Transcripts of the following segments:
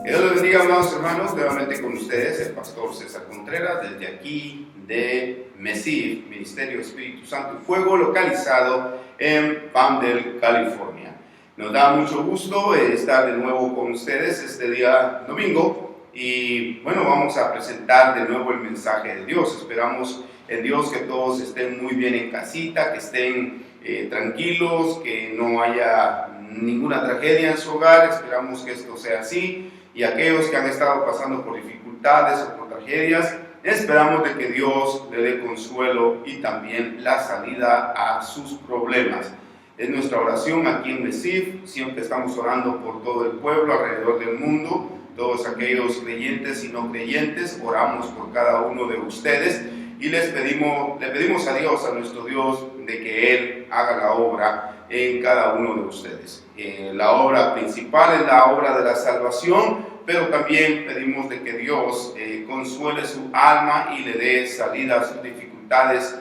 Dios les bendiga, amados hermanos, nuevamente con ustedes el pastor César Contreras desde aquí de MESIF, Ministerio Espíritu Santo y Fuego, localizado en Palmdale, California. Nos da mucho gusto estar de nuevo con ustedes este día domingo y bueno, vamos a presentar de nuevo el mensaje de Dios. Esperamos en Dios que todos estén muy bien en casita, que estén tranquilos, que no haya ninguna tragedia en su hogar. Esperamos que esto sea así. Y aquellos que han estado pasando por dificultades o por tragedias, esperamos de que Dios le dé consuelo y también la salida a sus problemas. Es nuestra oración aquí en MESIF, siempre estamos orando por todo el pueblo alrededor del mundo, todos aquellos creyentes y no creyentes, oramos por cada uno de ustedes y le pedimos a Dios, a nuestro Dios, de que Él haga la obra en cada uno de ustedes. La obra principal es la obra de la salvación, pero también pedimos de que Dios consuele su alma y le dé salida a sus dificultades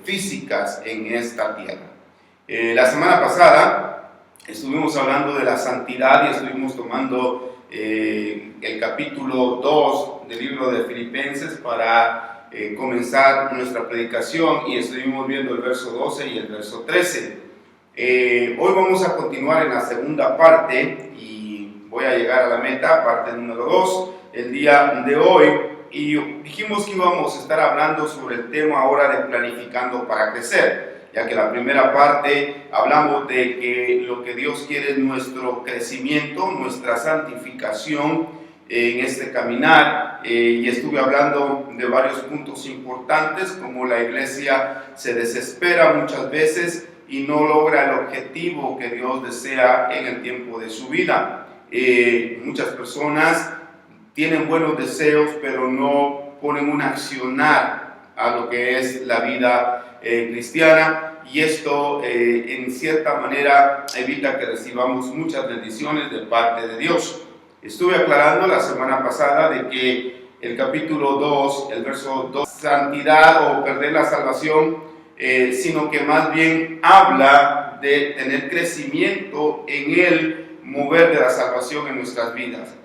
físicas en esta tierra. La semana pasada estuvimos hablando de la santidad y estuvimos tomando el capítulo 2 del libro de Filipenses para comenzar nuestra predicación y estuvimos viendo el verso 12 y el verso 13. Hoy vamos a continuar en la segunda parte y voy a llegar a la meta, parte número 2, el día de hoy. Y dijimos que íbamos a estar hablando sobre el tema ahora de planificando para crecer, ya que la primera parte hablamos de que lo que Dios quiere es nuestro crecimiento, nuestra santificación en este caminar, y estuve hablando de varios puntos importantes, como la iglesia se desespera muchas veces y no logra el objetivo que Dios desea en el tiempo de su vida. Muchas personas tienen buenos deseos, pero no ponen un accionar a lo que es la vida cristiana, y esto en cierta manera evita que recibamos muchas bendiciones de parte de Dios. Estuve aclarando la semana pasada de que el capítulo 2, el verso 2, santidad o perder la salvación, sino que más bien habla de tener crecimiento en el mover de la salvación en nuestras vidas.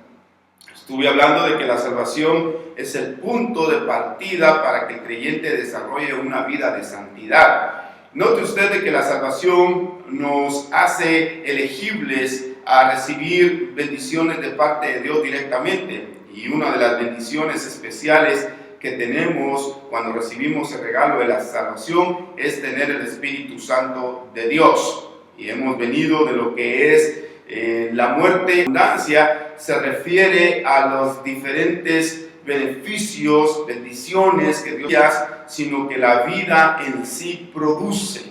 Estuve hablando de que la salvación es el punto de partida para que el creyente desarrolle una vida de santidad. Note usted de que la salvación nos hace elegibles a recibir bendiciones de parte de Dios directamente, y una de las bendiciones especiales que tenemos cuando recibimos el regalo de la salvación es tener el Espíritu Santo de Dios. Y hemos venido de lo que es la muerte. Abundancia se refiere a los diferentes beneficios, bendiciones que Dios da, sino que la vida en sí produce.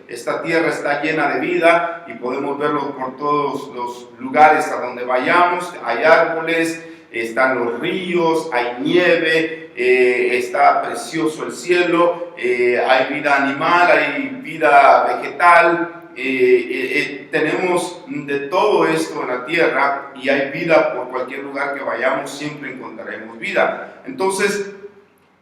Esta tierra está llena de vida y podemos verlo por todos los lugares a donde vayamos. Hay árboles, están los ríos, hay nieve, está precioso el cielo, hay vida animal, hay vida vegetal, tenemos de todo esto en la tierra y hay vida por cualquier lugar que vayamos, siempre encontraremos vida. Entonces,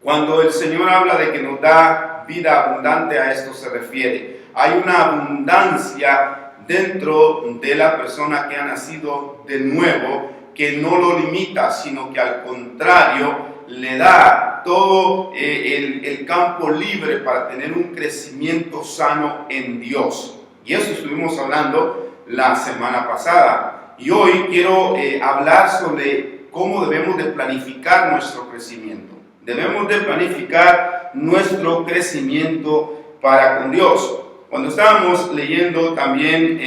cuando el Señor habla de que nos da vida abundante, a esto se refiere. Hay una abundancia dentro de la persona que ha nacido de nuevo, que no lo limita, sino que al contrario le da todo el campo libre para tener un crecimiento sano en Dios. Y eso estuvimos hablando la semana pasada. Y hoy quiero hablar sobre cómo debemos de planificar nuestro crecimiento. Debemos de planificar nuestro crecimiento para con Dios. Cuando estábamos leyendo también,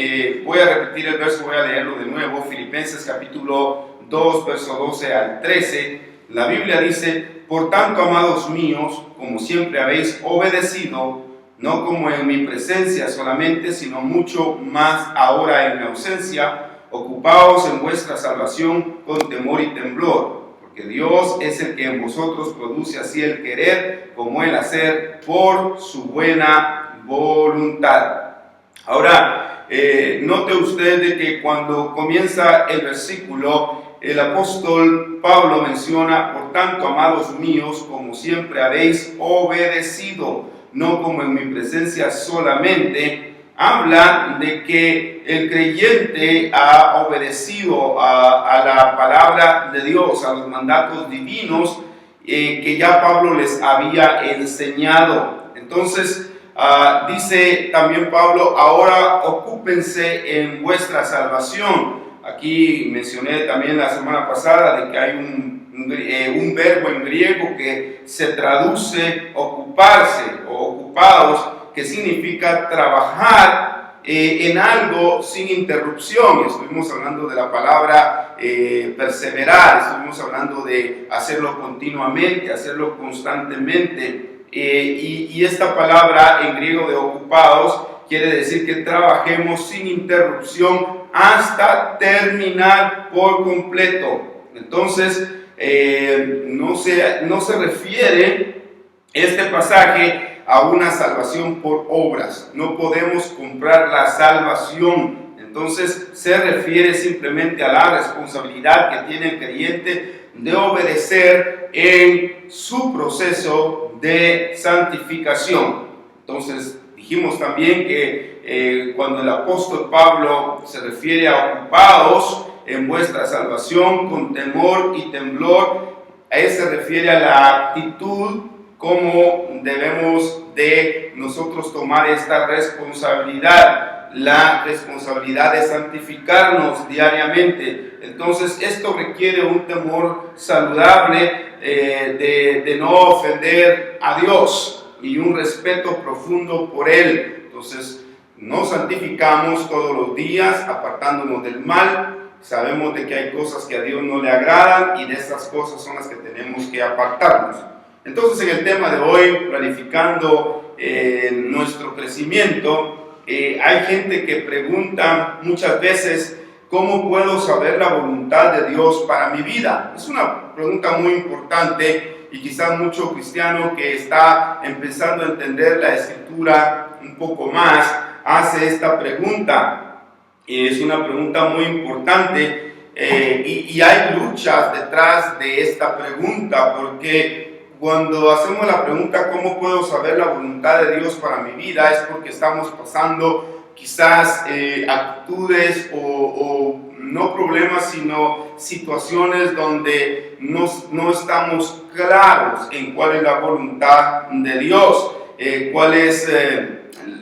voy a repetir el verso, voy a leerlo de nuevo, Filipenses capítulo 2, verso 12 al 13, la Biblia dice: por tanto, amados míos, como siempre habéis obedecido, no como en mi presencia solamente, sino mucho más ahora en mi ausencia, ocupaos en vuestra salvación con temor y temblor, porque Dios es el que en vosotros produce así el querer como el hacer por su buena voluntad. Ahora, note usted de que cuando comienza el versículo, el apóstol Pablo menciona: por tanto, amados míos, como siempre habéis obedecido, no como en mi presencia solamente. Habla de que el creyente ha obedecido a la palabra de Dios, a los mandatos divinos que ya Pablo les había enseñado. Entonces, dice también Pablo: ahora ocúpense en vuestra salvación. Aquí mencioné también la semana pasada de que hay un verbo en griego que se traduce ocuparse o ocupados, que significa trabajar en algo sin interrupción. Estuvimos hablando de la palabra perseverar, estuvimos hablando de hacerlo continuamente, hacerlo constantemente. Y esta palabra en griego de ocupados quiere decir que trabajemos sin interrupción hasta terminar por completo. Entonces, no se refiere este pasaje a una salvación por obras. No podemos comprar la salvación. Entonces, se refiere simplemente a la responsabilidad que tiene el creyente de obedecer en su proceso de santificación. Entonces, dijimos también que cuando el apóstol Pablo se refiere a ocupados en vuestra salvación con temor y temblor, a él se refiere a la actitud como debemos de nosotros tomar esta responsabilidad, la responsabilidad de santificarnos diariamente. Entonces, esto requiere un temor saludable de no ofender a Dios y un respeto profundo por Él. Entonces, nos santificamos todos los días, apartándonos del mal. Sabemos de que hay cosas que a Dios no le agradan y de esas cosas son las que tenemos que apartarnos. Entonces, en el tema de hoy, planificando nuestro crecimiento, hay gente que pregunta muchas veces: ¿cómo puedo saber la voluntad de Dios para mi vida? Es una pregunta muy importante y quizás mucho cristiano que está empezando a entender la Escritura un poco más hace esta pregunta. Es una pregunta muy importante y hay luchas detrás de esta pregunta, porque cuando hacemos la pregunta ¿cómo puedo saber la voluntad de Dios para mi vida? Es porque estamos pasando quizás actitudes o no problemas, sino situaciones donde no estamos claros en cuál es la voluntad de Dios, cuál es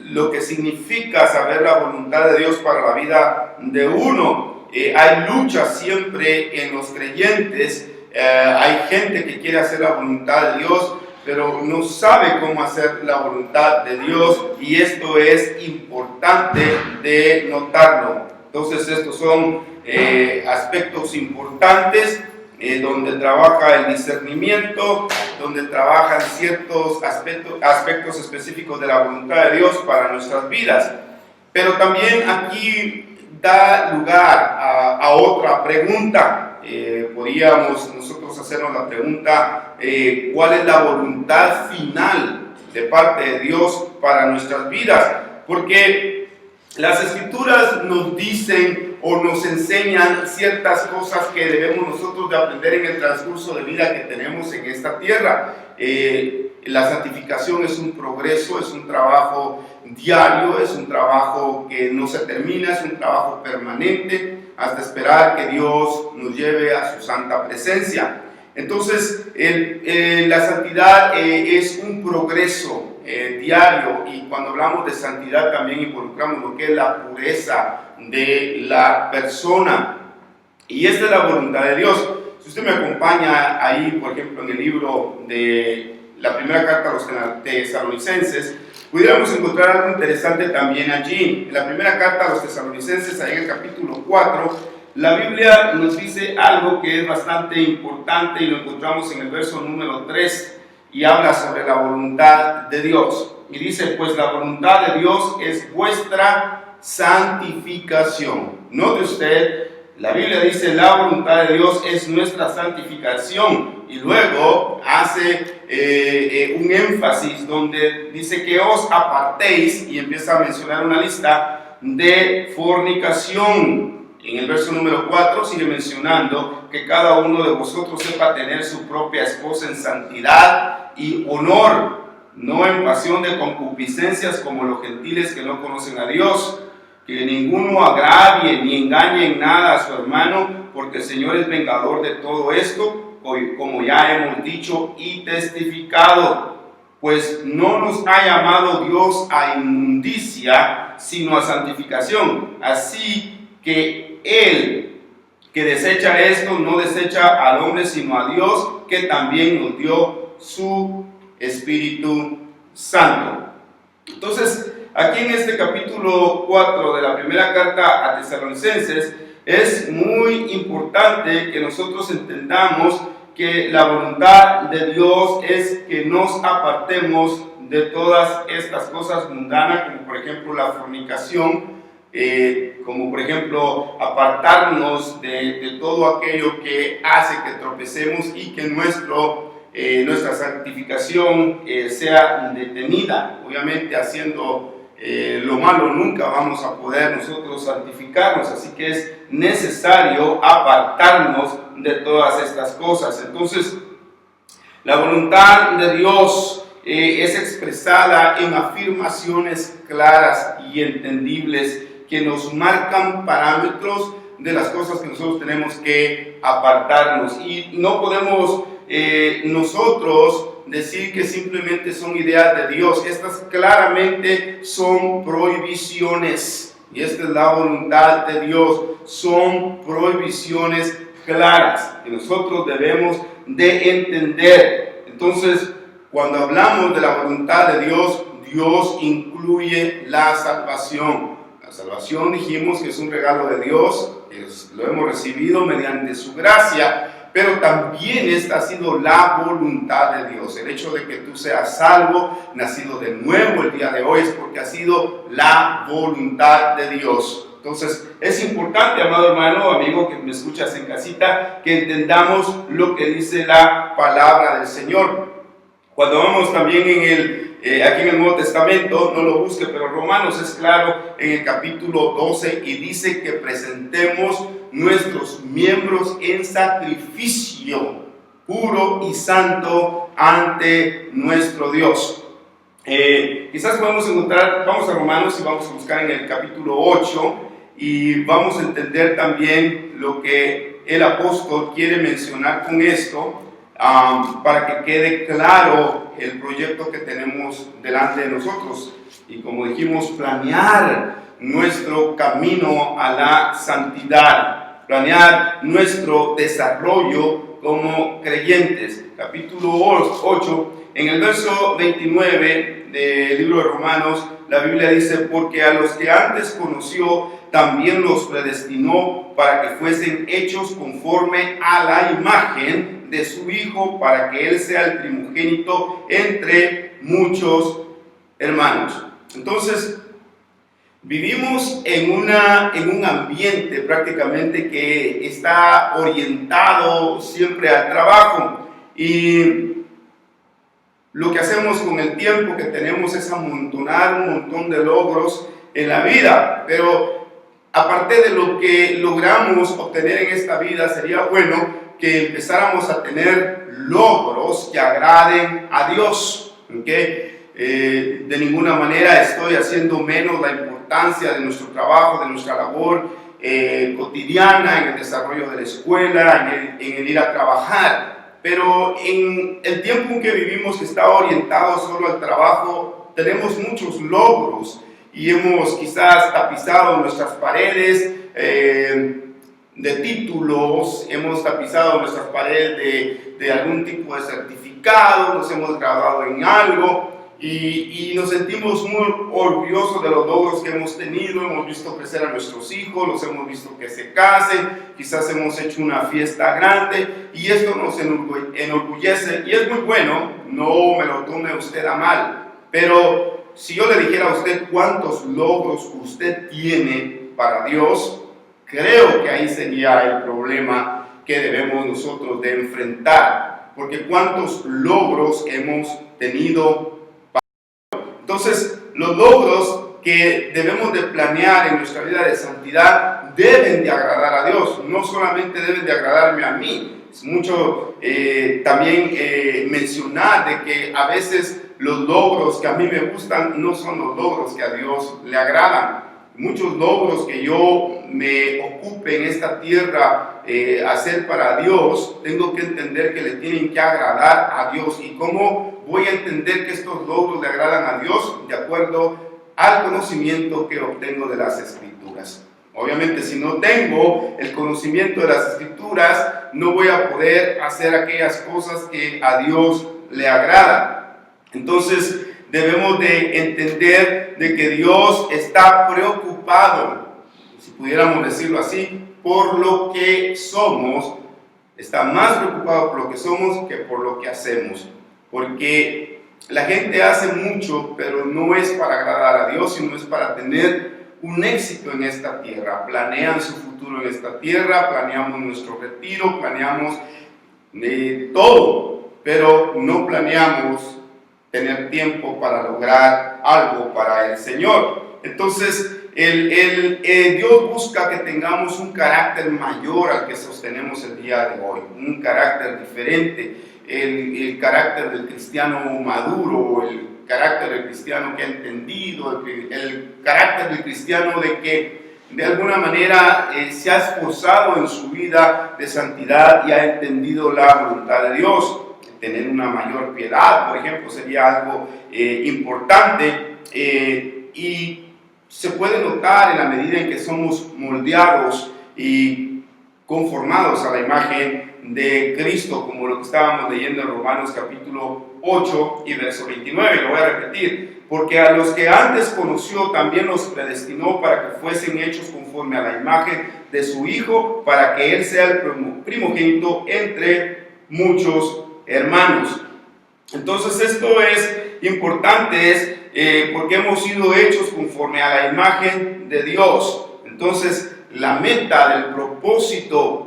lo que significa saber la voluntad de Dios para la vida de uno. Hay luchas siempre en los creyentes. Hay gente que quiere hacer la voluntad de Dios, pero no sabe cómo hacer la voluntad de Dios, y esto es importante de notarlo. Entonces, estos son aspectos importantes donde trabaja el discernimiento, donde trabajan ciertos aspectos específicos de la voluntad de Dios para nuestras vidas. Pero también aquí da lugar a otra pregunta. Podríamos nosotros hacernos la pregunta: ¿cuál es la voluntad final de parte de Dios para nuestras vidas? Porque las Escrituras nos dicen o nos enseñan ciertas cosas que debemos nosotros de aprender en el transcurso de vida que tenemos en esta tierra. La santificación es un progreso, es un trabajo diario, es un trabajo que no se termina, es un trabajo permanente hasta esperar que Dios nos lleve a su santa presencia. Entonces, la santidad es un progreso diario, y cuando hablamos de santidad también involucramos lo que es la pureza de la persona, y esta es la voluntad de Dios. Si usted me acompaña ahí, por ejemplo, en el libro de la primera carta a los tesalonicenses, pudiéramos encontrar algo interesante también allí. En la primera carta a los tesalonicenses, ahí en el capítulo 4, la Biblia nos dice algo que es bastante importante, y lo encontramos en el verso número 3, y habla sobre la voluntad de Dios. Y dice: pues la voluntad de Dios es vuestra santificación. Note usted, la Biblia dice: la voluntad de Dios es nuestra santificación, y luego hace un énfasis donde dice que os apartéis, y empieza a mencionar una lista de fornicación. En el verso número 4 sigue mencionando que cada uno de vosotros sepa tener su propia esposa en santidad y honor, no en pasión de concupiscencias como los gentiles que no conocen a Dios, que ninguno agravie ni engañe en nada a su hermano, porque el Señor es vengador de todo esto, como ya hemos dicho y testificado. Pues no nos ha llamado Dios a inmundicia, sino a santificación. Así que Él que desecha esto, no desecha al hombre, sino a Dios, que también nos dio su Espíritu Santo. Entonces, aquí en este capítulo 4 de la primera carta a Tesalonicenses, es muy importante que nosotros entendamos que la voluntad de Dios es que nos apartemos de todas estas cosas mundanas, como por ejemplo la fornicación, como por ejemplo apartarnos de todo aquello que hace que tropecemos y que nuestra santificación sea detenida. Obviamente haciendo lo malo nunca vamos a poder nosotros santificarnos, así que es necesario apartarnos de todas estas cosas. Entonces, la voluntad de Dios es expresada en afirmaciones claras y entendibles que nos marcan parámetros de las cosas que nosotros tenemos que apartarnos, y no podemos nosotros decir que simplemente son ideas de Dios. Estas claramente son prohibiciones, y esta es la voluntad de Dios. Son prohibiciones claras que nosotros debemos de entender. Entonces, cuando hablamos de la voluntad de Dios, Dios incluye la salvación. La salvación, dijimos que es un regalo de Dios, lo hemos recibido mediante su gracia, pero también esta ha sido la voluntad de Dios. El hecho de que tú seas salvo, nacido de nuevo el día de hoy, es porque ha sido la voluntad de Dios. Entonces, es importante, amado hermano, amigo que me escuchas en casita, que entendamos lo que dice la palabra del Señor. Cuando vamos también aquí en el Nuevo Testamento, no lo busque, pero Romanos es claro en el capítulo 12 y dice que presentemos nuestros miembros en sacrificio puro y santo ante nuestro Dios. Quizás podemos encontrar, vamos a Romanos y vamos a buscar en el capítulo 8 y vamos a entender también lo que el apóstol quiere mencionar con esto, para que quede claro el proyecto que tenemos delante de nosotros y, como dijimos, planear nuestro camino a la santidad, planear nuestro desarrollo como creyentes. Capítulo 8, en el verso 29 del libro de Romanos, la Biblia dice: porque a los que antes conoció también los predestinó para que fuesen hechos conforme a la imagen de su Hijo, para que Él sea el primogénito entre muchos hermanos. Entonces, vivimos en un ambiente prácticamente que está orientado siempre al trabajo, y lo que hacemos con el tiempo que tenemos es amontonar un montón de logros en la vida, pero aparte de lo que logramos obtener en esta vida, sería bueno que empezáramos a tener logros que agraden a Dios, ¿okay? De ninguna manera estoy haciendo menos la importancia de nuestro trabajo, de nuestra labor cotidiana, en el desarrollo de la escuela, en el ir a trabajar, pero en el tiempo en que vivimos, que está orientado solo al trabajo, tenemos muchos logros y hemos quizás tapizado nuestras paredes de títulos, hemos tapizado nuestras paredes de algún tipo de certificado, nos hemos graduado en algo y nos sentimos muy orgullosos de los logros que hemos tenido. Hemos visto crecer a nuestros hijos, los hemos visto que se casen, quizás hemos hecho una fiesta grande y esto nos enorgullece y es muy bueno, no me lo tome usted a mal, pero si yo le dijera a usted cuántos logros usted tiene para Dios, creo que ahí sería el problema que debemos nosotros de enfrentar, porque cuántos logros hemos tenido. Entonces, los logros que debemos de planear en nuestra vida de santidad deben de agradar a Dios, no solamente deben de agradarme a mí. Es mucho también mencionar de que a veces los logros que a mí me gustan no son los logros que a Dios le agradan. Muchos logros que yo me ocupe en esta tierra hacer para Dios, tengo que entender que le tienen que agradar a Dios. ¿Y cómo voy a entender que estos logros le agradan a Dios? De acuerdo al conocimiento que obtengo de las Escrituras. Obviamente, si no tengo el conocimiento de las Escrituras, no voy a poder hacer aquellas cosas que a Dios le agradan. Entonces, debemos de entender de que Dios está preocupado, si pudiéramos decirlo así, por lo que somos. Está más preocupado por lo que somos que por lo que hacemos. Porque la gente hace mucho, pero no es para agradar a Dios, sino es para tener un éxito en esta tierra. Planean su futuro en esta tierra, planeamos nuestro retiro, planeamos todo, pero no planeamos tener tiempo para lograr algo para el Señor. Entonces, Dios busca que tengamos un carácter mayor al que sostenemos el día de hoy, un carácter diferente, el carácter del cristiano maduro, el carácter del cristiano que ha entendido, el carácter del cristiano de que de alguna manera se ha esforzado en su vida de santidad y ha entendido la voluntad de Dios. Tener una mayor piedad, por ejemplo, sería algo importante y se puede notar en la medida en que somos moldeados y conformados a la imagen de Cristo, como lo que estábamos leyendo en Romanos capítulo 8 y verso 29, lo voy a repetir, porque a los que antes conoció también los predestinó para que fuesen hechos conforme a la imagen de su Hijo, para que Él sea el primogénito entre muchos hermanos. Entonces esto es importante, porque hemos sido hechos conforme a la imagen de Dios. Entonces la meta del propósito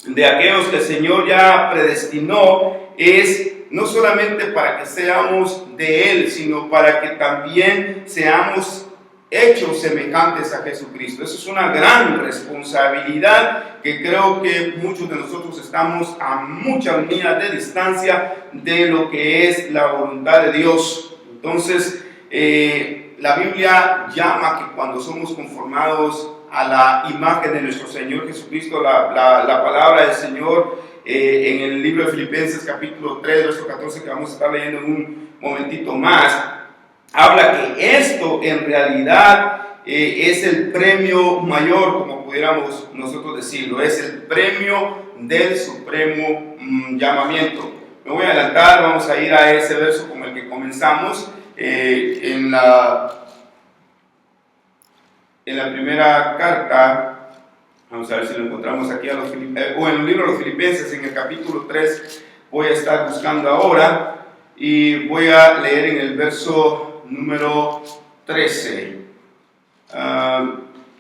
de aquellos que el Señor ya predestinó es no solamente para que seamos de Él, sino para que también seamos hechos semejantes a Jesucristo. Eso es una gran responsabilidad que creo que muchos de nosotros estamos a muchas millas de distancia de lo que es la voluntad de Dios. Entonces, la Biblia llama que cuando somos conformados a la imagen de nuestro Señor Jesucristo, la palabra del Señor en el libro de Filipenses capítulo 3, verso 14, que vamos a estar leyendo en un momentito más, habla que esto en realidad es el premio mayor, como pudiéramos nosotros decirlo, es el premio del supremo llamamiento. Me voy a adelantar, vamos a ir a ese verso con el que comenzamos en la primera carta. Vamos a ver si lo encontramos aquí o en el libro de los Filipenses, en el capítulo 3, voy a estar buscando ahora y voy a leer en el verso número 13.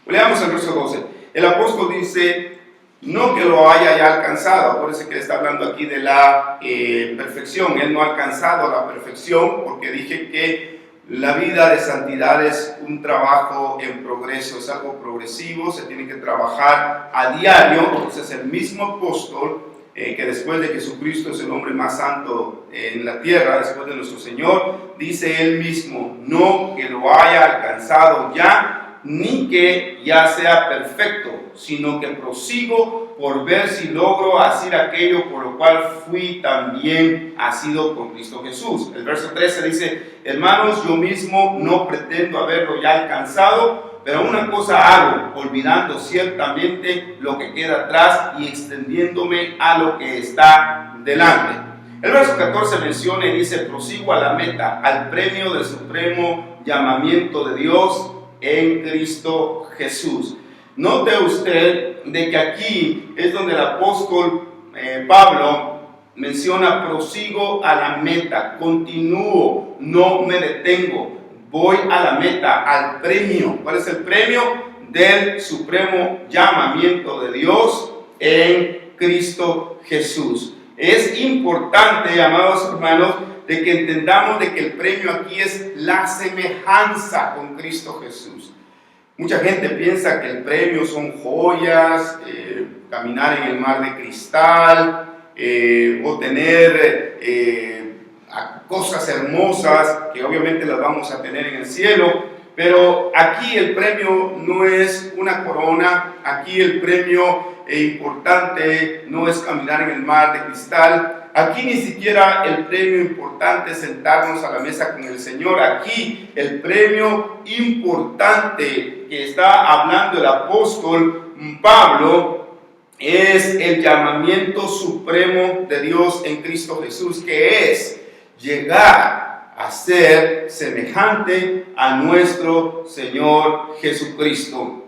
Leamos el verso 12. El apóstol dice, no que lo haya ya alcanzado, acuérdense que está hablando aquí de la perfección. Él no ha alcanzado la perfección, porque dije que la vida de santidad es un trabajo en progreso, es algo progresivo, se tiene que trabajar a diario. Entonces el mismo apóstol, que después de que Jesucristo es el hombre más santo en la tierra, después de nuestro Señor, dice él mismo, no que lo haya alcanzado ya, ni que ya sea perfecto, sino que prosigo por ver si logro hacer aquello por lo cual fui también asido por Cristo Jesús. El verso 13 dice, hermanos, yo mismo no pretendo haberlo ya alcanzado, pero una cosa hago, olvidando ciertamente lo que queda atrás y extendiéndome a lo que está delante. El verso 14 menciona y dice, prosigo a la meta, al premio del supremo llamamiento de Dios en Cristo Jesús. Note usted de que aquí es donde el apóstol Pablo menciona, prosigo a la meta, continúo, no me detengo, voy a la meta, al premio. ¿Cuál es el premio? Del supremo llamamiento de Dios en Cristo Jesús. Es importante, amados hermanos, de que entendamos de que el premio aquí es la semejanza con Cristo Jesús. Mucha gente piensa que el premio son joyas, caminar en el mar de cristal, o tener cosas hermosas que obviamente las vamos a tener en el cielo, pero aquí el premio no es una corona, aquí el premio importante no es caminar en el mar de cristal, aquí ni siquiera el premio importante es sentarnos a la mesa con el Señor, aquí el premio importante que está hablando el apóstol Pablo es el llamamiento supremo de Dios en Cristo Jesús, que es llegar a ser semejante a nuestro Señor Jesucristo.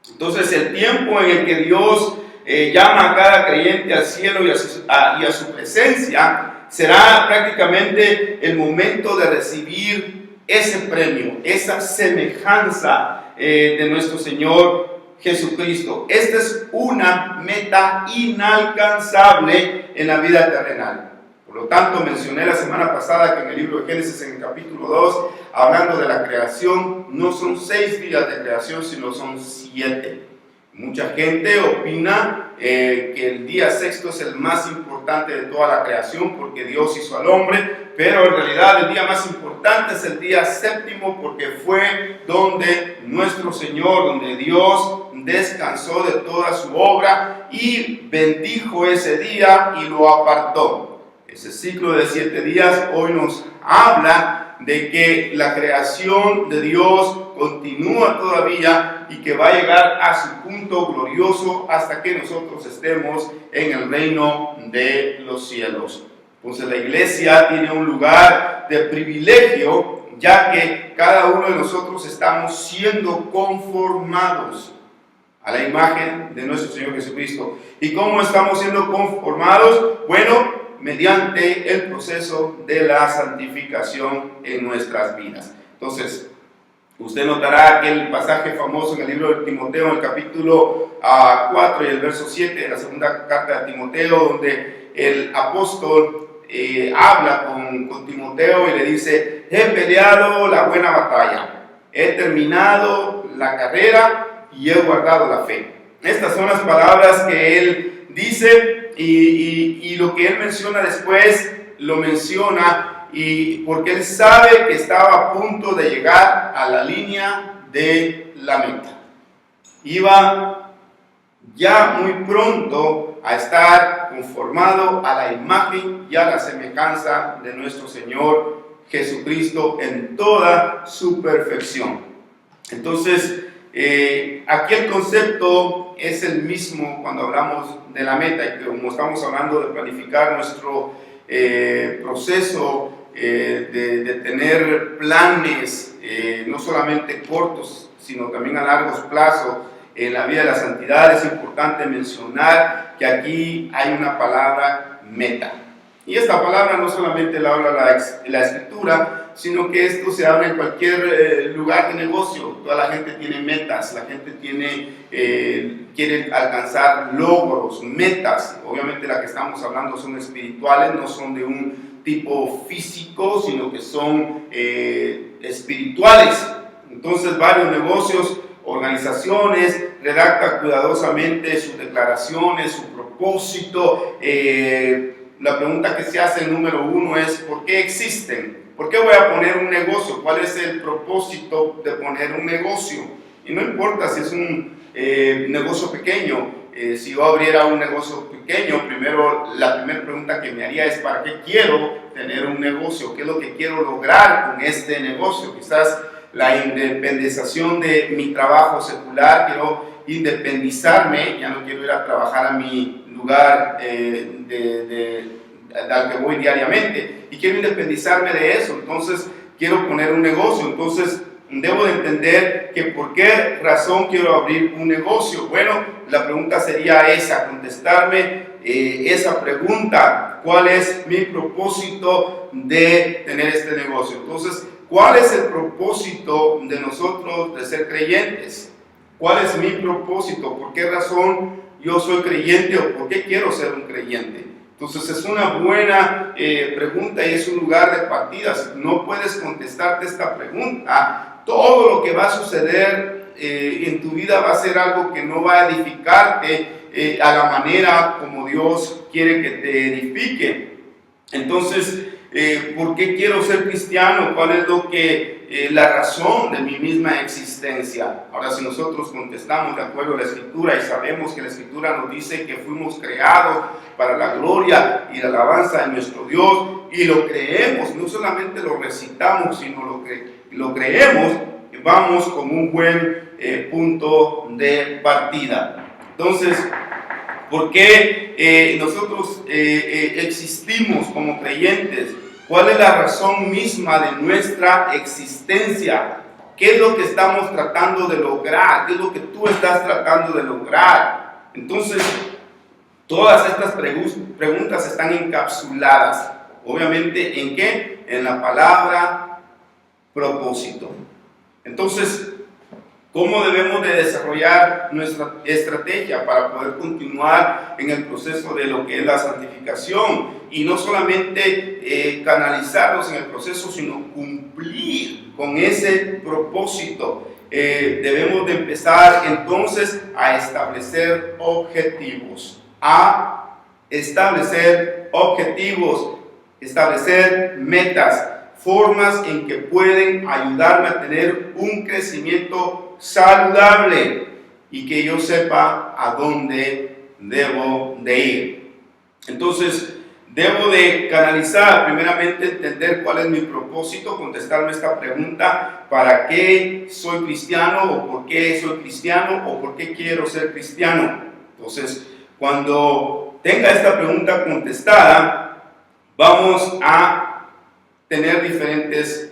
Entonces el tiempo en el que Dios llama a cada creyente al cielo y a su presencia será prácticamente el momento de recibir ese premio, esa semejanza de nuestro Señor Jesucristo. Esta es una meta inalcanzable en la vida terrenal. Por lo tanto, mencioné la semana pasada que en el libro de Génesis, en el capítulo 2, hablando de la creación, no son 6 días de creación, sino son 7. Mucha gente opina que el día sexto es el más importante de toda la creación porque Dios hizo al hombre, pero en realidad el día más importante es el día séptimo porque fue donde nuestro Señor, donde Dios descansó de toda su obra y bendijo ese día y lo apartó. Ese ciclo de 7 días hoy nos habla de que la creación de Dios continúa todavía y que va a llegar a su punto glorioso hasta que nosotros estemos en el reino de los cielos. Entonces la iglesia tiene un lugar de privilegio, ya que cada uno de nosotros estamos siendo conformados a la imagen de nuestro Señor Jesucristo. ¿Y cómo estamos siendo conformados? Bueno, mediante el proceso de la santificación en nuestras vidas. Entonces, usted notará aquel pasaje famoso en el libro de Timoteo, en el capítulo 4 y el verso 7 de la segunda carta de Timoteo, donde el apóstol habla con Timoteo y le dice: he peleado la buena batalla, he terminado la carrera y he guardado la fe. Estas son las palabras que él dice. Y lo que él menciona después, lo menciona y porque él sabe que estaba a punto de llegar a la línea de la meta. Iba ya muy pronto a estar conformado a la imagen y a la semejanza de nuestro Señor Jesucristo en toda su perfección. Entonces, aquí el concepto es el mismo cuando hablamos de la meta, y como estamos hablando de planificar nuestro proceso, de tener planes no solamente cortos, sino también a largos plazos en la vida de la santidad, es importante mencionar que aquí hay una palabra meta. Y esta palabra no solamente la habla la Escritura, sino que esto se habla en cualquier lugar de negocio. Toda la gente tiene metas, la gente quiere alcanzar logros, metas. Obviamente las que estamos hablando son espirituales, no son de un tipo físico, sino que son espirituales. Entonces varios negocios, organizaciones, redactan cuidadosamente sus declaraciones, su propósito. La pregunta que se hace, número 1, es ¿por qué existen? ¿Por qué voy a poner un negocio? ¿Cuál es el propósito de poner un negocio? Y no importa si es un negocio pequeño. Si yo abriera un negocio pequeño, la primera pregunta que me haría es ¿para qué quiero tener un negocio? ¿Qué es lo que quiero lograr con este negocio? Quizás la independización de mi trabajo secular, quiero independizarme, ya no quiero ir a trabajar a mi lugar al que voy diariamente y quiero independizarme de eso, entonces quiero poner un negocio. Entonces debo de entender que por qué razón quiero abrir un negocio. Bueno, la pregunta sería esa, contestarme esa pregunta: ¿cuál es mi propósito de tener este negocio? Entonces, ¿cuál es el propósito de nosotros de ser creyentes? ¿Cuál es mi propósito? ¿Por qué razón yo soy creyente o por qué quiero ser un creyente? Entonces es una buena pregunta y es un lugar de partida. Si no puedes contestarte esta pregunta, todo lo que va a suceder en tu vida va a ser algo que no va a edificarte a la manera como Dios quiere que te edifique. Entonces, ¿por qué quiero ser cristiano? ¿Cuál es la razón de mi misma existencia? Ahora, si nosotros contestamos de acuerdo a la Escritura y sabemos que la Escritura nos dice que fuimos creados para la gloria y la alabanza de nuestro Dios, y lo creemos, no solamente lo recitamos, sino lo creemos, vamos con un buen punto de partida. Entonces, ¿por qué nosotros existimos como creyentes? ¿Cuál es la razón misma de nuestra existencia? ¿Qué es lo que estamos tratando de lograr? ¿Qué es lo que tú estás tratando de lograr? Entonces, todas estas preguntas están encapsuladas, obviamente, ¿en qué? En la palabra propósito. Entonces, ¿cómo debemos de desarrollar nuestra estrategia para poder continuar en el proceso de lo que es la santificación? Y no solamente canalizarnos en el proceso, sino cumplir con ese propósito. Debemos de empezar entonces a establecer objetivos. Establecer metas, formas en que pueden ayudarme a tener un crecimiento saludable y que yo sepa a dónde debo de ir. Entonces, debo de canalizar, primeramente entender cuál es mi propósito, contestarme esta pregunta: ¿para qué soy cristiano? ¿O por qué soy cristiano? ¿O por qué quiero ser cristiano? Entonces, cuando tenga esta pregunta contestada, vamos a tener diferentes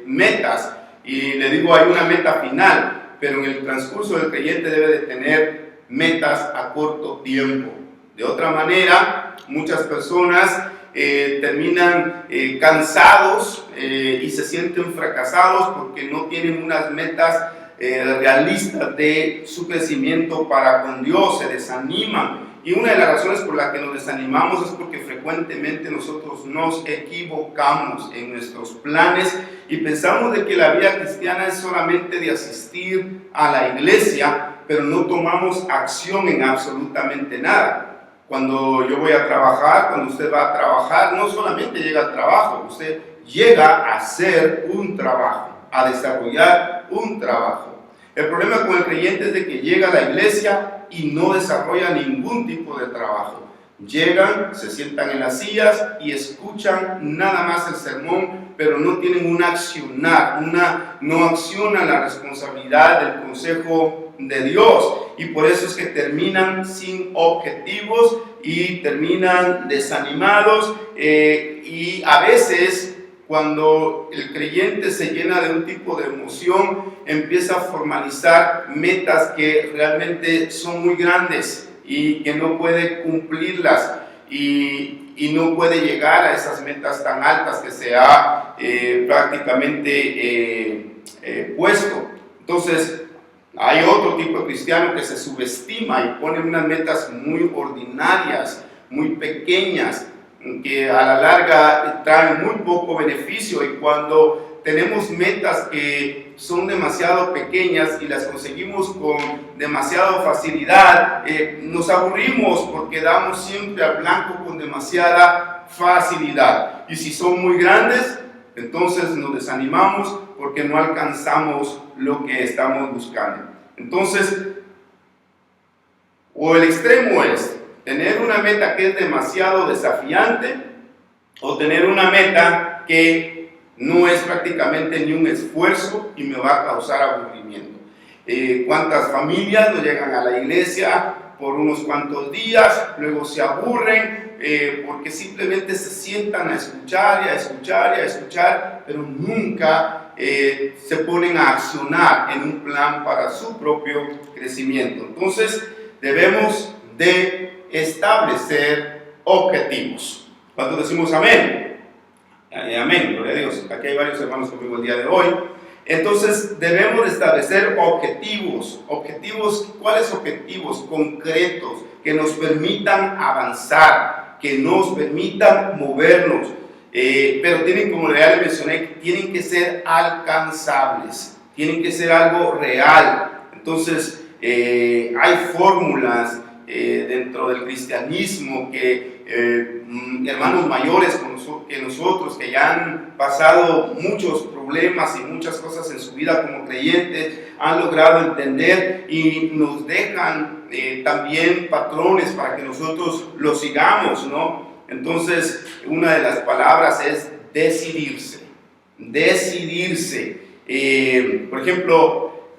metas, y le digo, hay una meta final, pero en el transcurso del creyente debe de tener metas a corto tiempo. De otra manera, muchas personas terminan cansados y se sienten fracasados porque no tienen unas metas realistas de su crecimiento para con Dios, se desaniman. Y una de las razones por las que nos desanimamos es porque frecuentemente nosotros nos equivocamos en nuestros planes y pensamos de que la vida cristiana es solamente de asistir a la iglesia, pero no tomamos acción en absolutamente nada. Cuando yo voy a trabajar, cuando usted va a trabajar, no solamente llega al trabajo, usted llega a hacer un trabajo, a desarrollar un trabajo. El problema con el creyente es de que llega a la iglesia y no desarrolla ningún tipo de trabajo. Llegan, se sientan en las sillas y escuchan nada más el sermón, pero no tienen un accionar, no accionan la responsabilidad del consejo de Dios, y por eso es que terminan sin objetivos y terminan desanimados, y a veces cuando el creyente se llena de un tipo de emoción, empieza a formalizar metas que realmente son muy grandes y que no puede cumplirlas, y no puede llegar a esas metas tan altas que se ha prácticamente puesto. Entonces, hay otro tipo de cristiano que se subestima y pone unas metas muy ordinarias, muy pequeñas, que a la larga traen muy poco beneficio, y cuando tenemos metas que son demasiado pequeñas y las conseguimos con demasiada facilidad, nos aburrimos porque damos siempre al blanco con demasiada facilidad, y si son muy grandes, entonces nos desanimamos porque no alcanzamos lo que estamos buscando. Entonces, o el extremo es tener una meta que es demasiado desafiante, o tener una meta que no es prácticamente ni un esfuerzo y me va a causar aburrimiento. ¿Cuántas familias no llegan a la iglesia por unos cuantos días, luego se aburren porque simplemente se sientan a escuchar y a escuchar y a escuchar, pero nunca se ponen a accionar en un plan para su propio crecimiento? Entonces, debemos de establecer objetivos. ¿Cuántos decimos amén? Amén, gloria a Dios. Aquí hay varios hermanos conmigo el día de hoy. Entonces, debemos establecer objetivos. ¿Cuáles objetivos concretos que nos permitan avanzar? que nos permitan movernos. Pero tienen, como ya les mencioné, tienen que ser alcanzables, tienen que ser algo real. Entonces, hay fórmulas dentro del cristianismo que hermanos mayores que nosotros, que ya han pasado muchos problemas y muchas cosas en su vida como creyentes, han logrado entender y nos dejan también patrones para que nosotros los sigamos, ¿no? Entonces, una de las palabras es decidirse. Decidirse. Por ejemplo,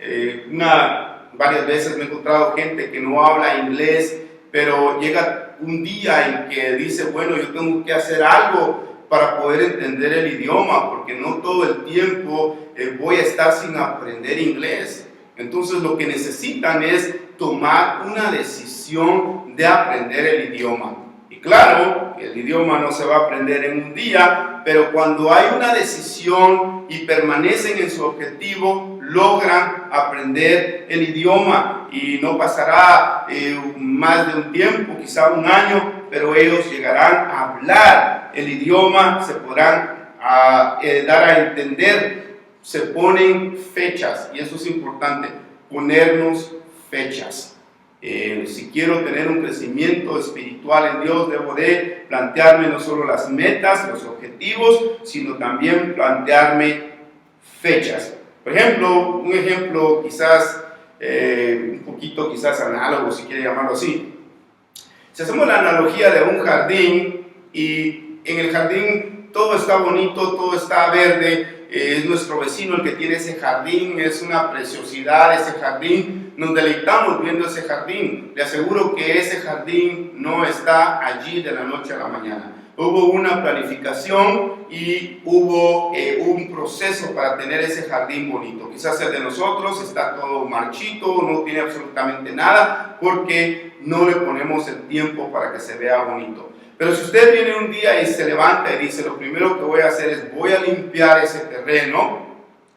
varias veces me he encontrado gente que no habla inglés, pero llega un día en que dice, bueno, yo tengo que hacer algo para poder entender el idioma, porque no todo el tiempo voy a estar sin aprender inglés. Entonces, lo que necesitan es tomar una decisión de aprender el idioma. Y claro, el idioma no se va a aprender en un día, pero cuando hay una decisión y permanecen en su objetivo, logran aprender el idioma y no pasará más de un tiempo, quizá un año, pero ellos llegarán a hablar el idioma, se podrán dar a entender, se ponen fechas y eso es importante, ponernos fechas. Si quiero tener un crecimiento espiritual en Dios, debo de plantearme no solo las metas, los objetivos, sino también plantearme fechas. Por ejemplo, un ejemplo quizás un poquito quizás análogo, si quiere llamarlo así. Si hacemos la analogía de un jardín y en el jardín todo está bonito, todo está verde, es nuestro vecino el que tiene ese jardín, es una preciosidad ese jardín, nos deleitamos viendo ese jardín. Le aseguro que ese jardín no está allí de la noche a la mañana. Hubo una planificación y hubo un proceso para tener ese jardín bonito. Quizás el de nosotros está todo marchito, no tiene absolutamente nada, porque no le ponemos el tiempo para que se vea bonito. Pero si usted viene un día y se levanta y dice, lo primero que voy a hacer es voy a limpiar ese terreno,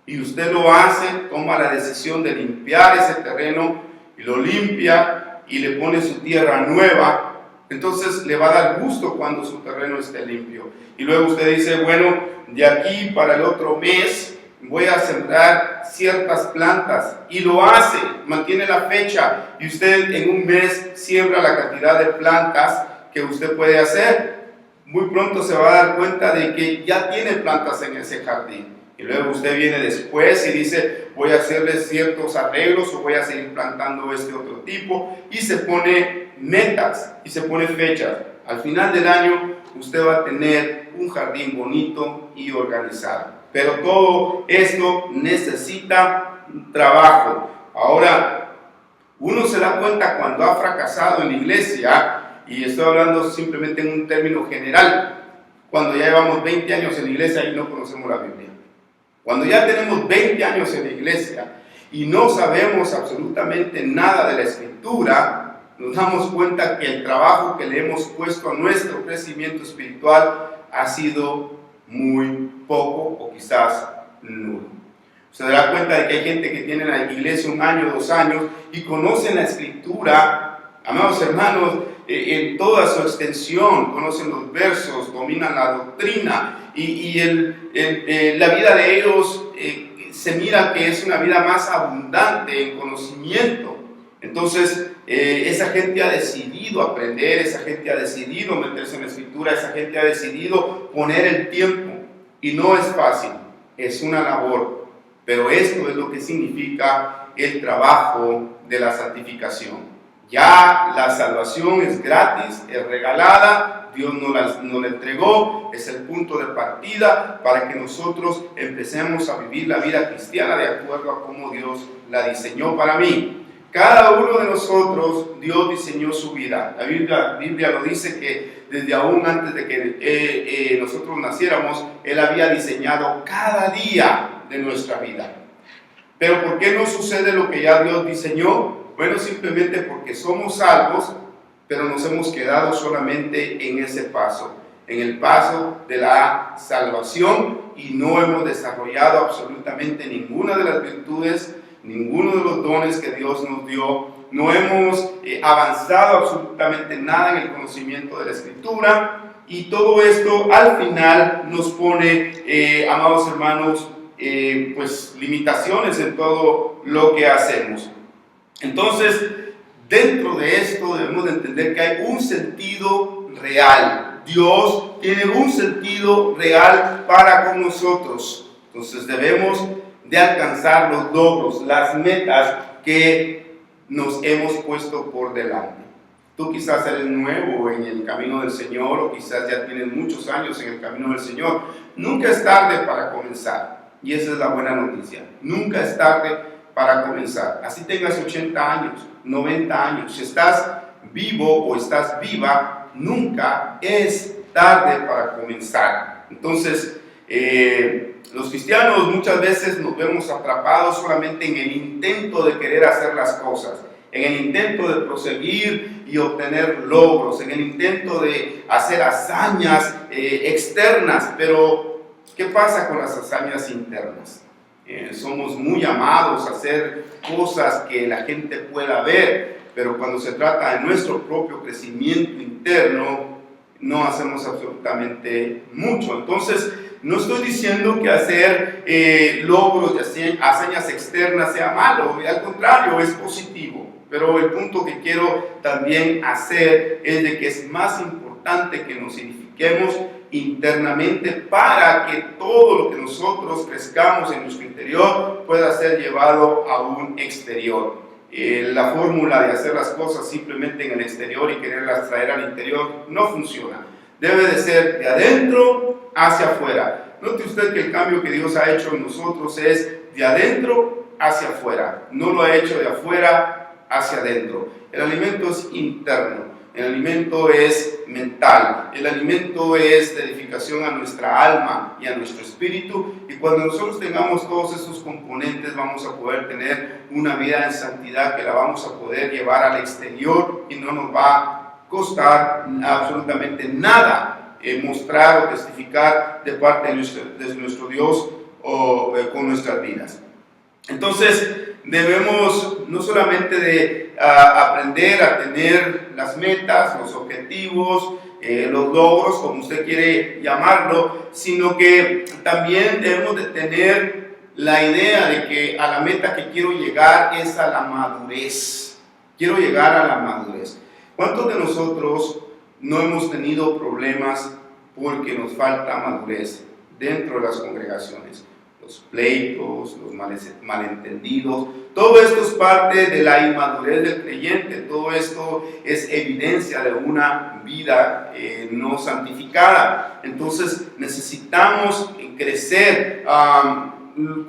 y usted lo hace, toma la decisión de limpiar ese terreno y lo limpia y le pone su tierra nueva, entonces le va a dar gusto cuando su terreno esté limpio. Y luego usted dice, bueno, de aquí para el otro mes voy a sembrar ciertas plantas, y lo hace, mantiene la fecha, y usted en un mes siembra la cantidad de plantas que usted puede hacer. Muy pronto se va a dar cuenta de que ya tiene plantas en ese jardín. Y luego usted viene después y dice, voy a hacerle ciertos arreglos o voy a seguir plantando este otro tipo, y se pone metas y se pone fechas. Al final del año usted va a tener un jardín bonito y organizado. Pero todo esto necesita trabajo. Ahora, uno se da cuenta cuando ha fracasado en la iglesia, y estoy hablando simplemente en un término general, cuando ya llevamos 20 años en la iglesia y no conocemos la Biblia. Cuando ya tenemos 20 años en la iglesia y no sabemos absolutamente nada de la Escritura, nos damos cuenta que el trabajo que le hemos puesto a nuestro crecimiento espiritual ha sido muy poco o quizás nulo. Se dará cuenta de que hay gente que tiene en la iglesia 1 año, 2 años y conocen la Escritura, amados hermanos, en toda su extensión, conocen los versos, dominan la doctrina y la vida de ellos se mira que es una vida más abundante en conocimiento. Entonces, esa gente ha decidido aprender, esa gente ha decidido meterse en la Escritura, esa gente ha decidido poner el tiempo, y no es fácil, es una labor, pero esto es lo que significa el trabajo de la santificación. Ya la salvación es gratis, es regalada, Dios nos la entregó, es el punto de partida para que nosotros empecemos a vivir la vida cristiana de acuerdo a cómo Dios la diseñó para mí. Cada uno de nosotros, Dios diseñó su vida. La Biblia lo dice que desde aún antes de que nosotros naciéramos, Él había diseñado cada día de nuestra vida. Pero ¿por qué no sucede lo que ya Dios diseñó? Bueno, simplemente porque somos salvos, pero nos hemos quedado solamente en ese paso, en el paso de la salvación, y no hemos desarrollado absolutamente ninguna de las virtudes, ninguno de los dones que Dios nos dio, no hemos avanzado absolutamente nada en el conocimiento de la Escritura, y todo esto al final nos pone, amados hermanos, pues limitaciones en todo lo que hacemos. Entonces, dentro de esto debemos de entender que hay un sentido real. Dios tiene un sentido real para con nosotros. Entonces debemos de alcanzar los logros, las metas que nos hemos puesto por delante. Tú quizás eres nuevo en el camino del Señor, o quizás ya tienes muchos años en el camino del Señor. Nunca es tarde para comenzar, y esa es la buena noticia. Nunca es tarde para comenzar. Así tengas 80 años, 90 años, si estás vivo o estás viva, nunca es tarde para comenzar. Entonces, los cristianos muchas veces nos vemos atrapados solamente en el intento de querer hacer las cosas, en el intento de proseguir y obtener logros, en el intento de hacer hazañas externas. Pero, ¿qué pasa con las hazañas internas? Somos muy llamados a hacer cosas que la gente pueda ver, pero cuando se trata de nuestro propio crecimiento interno, no hacemos absolutamente mucho. Entonces, no estoy diciendo que hacer logros y hazañas externas sea malo, al contrario, es positivo. Pero el punto que quiero también hacer es de que es más importante que nos edifiquemos internamente para que todo lo que nosotros crezcamos en nuestro interior pueda ser llevado a un exterior. La fórmula de hacer las cosas simplemente en el exterior y quererlas traer al interior no funciona. Debe de ser de adentro hacia afuera. Note usted que el cambio que Dios ha hecho en nosotros es de adentro hacia afuera. No lo ha hecho de afuera hacia adentro. El alimento es interno, el alimento es mental, el alimento es de edificación a nuestra alma y a nuestro espíritu, y cuando nosotros tengamos todos esos componentes vamos a poder tener una vida en santidad que la vamos a poder llevar al exterior y no nos va a costar absolutamente nada mostrar o testificar de parte de nuestro Dios con nuestras vidas. Entonces, debemos no solamente de aprender a tener las metas, los objetivos, los logros, como usted quiere llamarlo, sino que también debemos de tener la idea de que a la meta que quiero llegar es a la madurez. Quiero llegar a la madurez. ¿Cuántos de nosotros no hemos tenido problemas porque nos falta madurez dentro de las congregaciones? Los pleitos, los malentendidos, todo esto es parte de la inmadurez del creyente. Todo esto es evidencia de una vida no santificada. Entonces necesitamos crecer.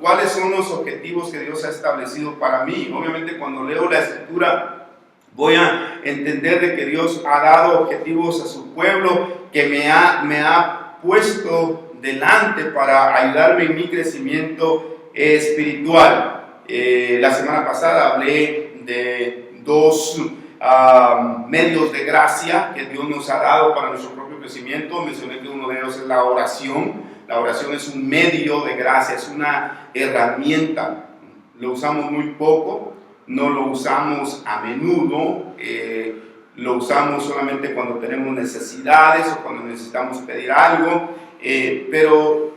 ¿Cuáles son los objetivos que Dios ha establecido para mí? Obviamente, cuando leo la Escritura voy a entender de que Dios ha dado objetivos a su pueblo, que me ha puesto delante para ayudarme en mi crecimiento espiritual. La semana pasada hablé de dos medios de gracia que Dios nos ha dado para nuestro propio crecimiento. Mencioné que uno de ellos es la oración. La oración es un medio de gracia, es una herramienta. Lo usamos muy poco, no lo usamos a menudo, lo usamos solamente cuando tenemos necesidades o cuando necesitamos pedir algo. Pero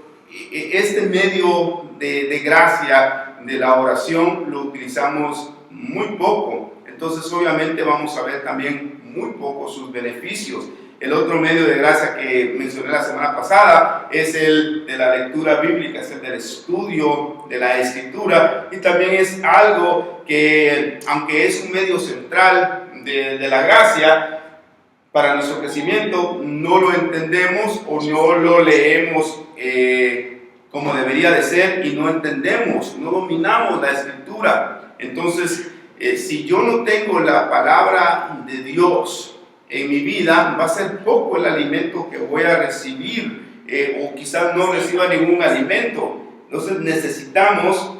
este medio de gracia de la oración lo utilizamos muy poco. Entonces obviamente vamos a ver también muy poco sus beneficios. El otro medio de gracia que mencioné la semana pasada es el de la lectura bíblica, es el del estudio de la Escritura, y también es algo que, aunque es un medio central de la gracia para nuestro crecimiento, no lo entendemos o no lo leemos como debería de ser, y no entendemos, no dominamos la Escritura. Entonces, si yo no tengo la palabra de Dios en mi vida, va a ser poco el alimento que voy a recibir, o quizás no reciba ningún alimento. Entonces necesitamos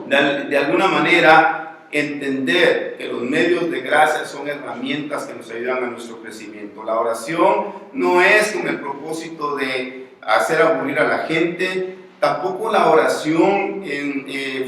de alguna manera entender que los medios de gracia son herramientas que nos ayudan a nuestro crecimiento. La oración no es con el propósito de hacer aburrir a la gente. Tampoco la oración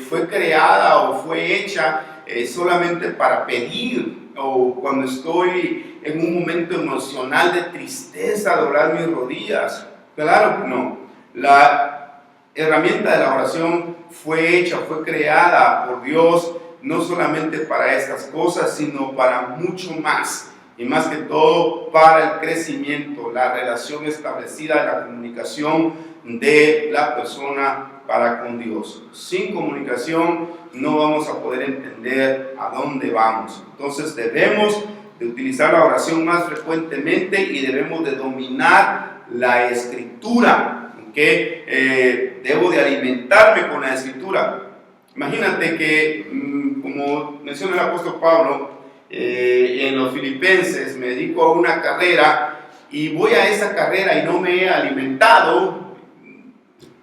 fue creada o fue hecha solamente para pedir, o cuando estoy en un momento emocional de tristeza, doblar mis rodillas. Claro que no. La herramienta de la oración fue hecha, fue creada por Dios, no solamente para estas cosas, sino para mucho más. Y más que todo para el crecimiento, la relación establecida, la comunicación de la persona para con Dios. Sin comunicación no vamos a poder entender a dónde vamos. Entonces debemos de utilizar la oración más frecuentemente y debemos de dominar la Escritura, que debo de alimentarme con la Escritura. Imagínate que, como menciona el apóstol Pablo, en los Filipenses, me dedico a una carrera y voy a esa carrera y no me he alimentado,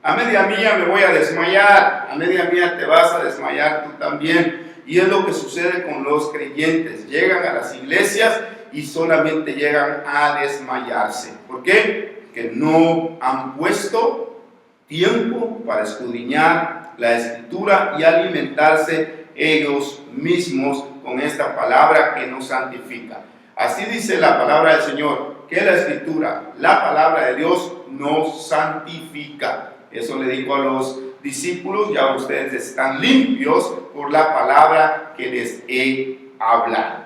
a media mía me voy a desmayar, a media mía te vas a desmayar tú también. Y es lo que sucede con los creyentes, llegan a las iglesias y solamente llegan a desmayarse. ¿Por qué? Que no han puesto tiempo para escudriñar la Escritura y alimentarse ellos mismos con esta palabra que nos santifica. Así dice la palabra del Señor, que la Escritura, la palabra de Dios, nos santifica. Eso le digo a los discípulos: ya ustedes están limpios por la palabra que les he hablado.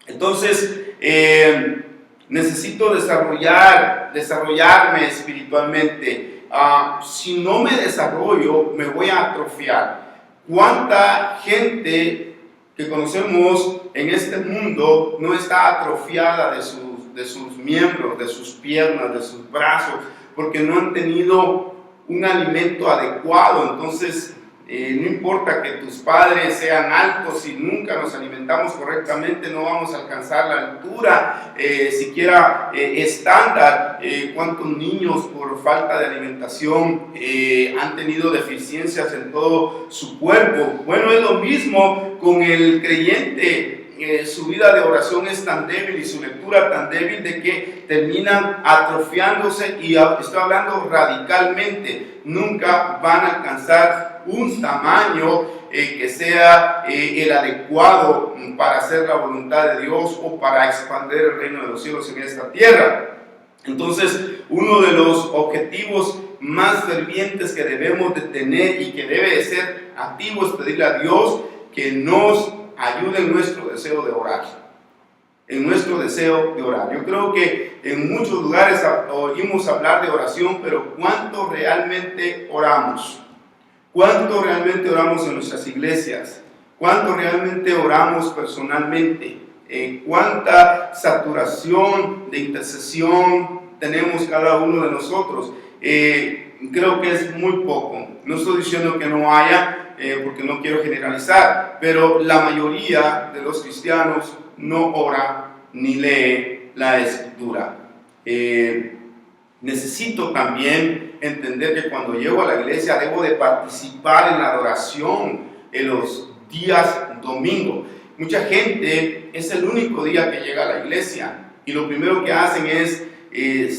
Entonces, necesito desarrollarme espiritualmente. Si no me desarrollo, me voy a atrofiar. ¿Cuánta gente que conocemos en este mundo no está atrofiada de sus miembros, de sus piernas, de sus brazos, porque no han tenido un alimento adecuado? Entonces, no importa que tus padres sean altos, si nunca nos alimentamos correctamente no vamos a alcanzar la altura siquiera estándar. ¿Cuántos niños por falta de alimentación han tenido deficiencias en todo su cuerpo? Bueno, es lo mismo con el creyente. Su vida de oración es tan débil y su lectura tan débil de que terminan atrofiándose, y estoy hablando radicalmente. Nunca van a alcanzar un tamaño que sea el adecuado para hacer la voluntad de Dios o para expandir el reino de los cielos en esta tierra. Entonces, uno de los objetivos más fervientes que debemos de tener y que debe de ser activo es pedirle a Dios que nos ayude en nuestro deseo de orar. En nuestro deseo de orar. Yo creo que en muchos lugares oímos hablar de oración, pero ¿cuánto realmente oramos? ¿Cuánto realmente oramos en nuestras iglesias? ¿Cuánto realmente oramos personalmente? ¿Cuánta saturación de intercesión tenemos cada uno de nosotros? Creo que es muy poco. No estoy diciendo que no haya, porque no quiero generalizar, pero la mayoría de los cristianos no ora ni lee la Escritura. Necesito también entender que cuando llego a la iglesia debo de participar en la adoración en los días domingo. Mucha gente es el único día que llega a la iglesia y lo primero que hacen es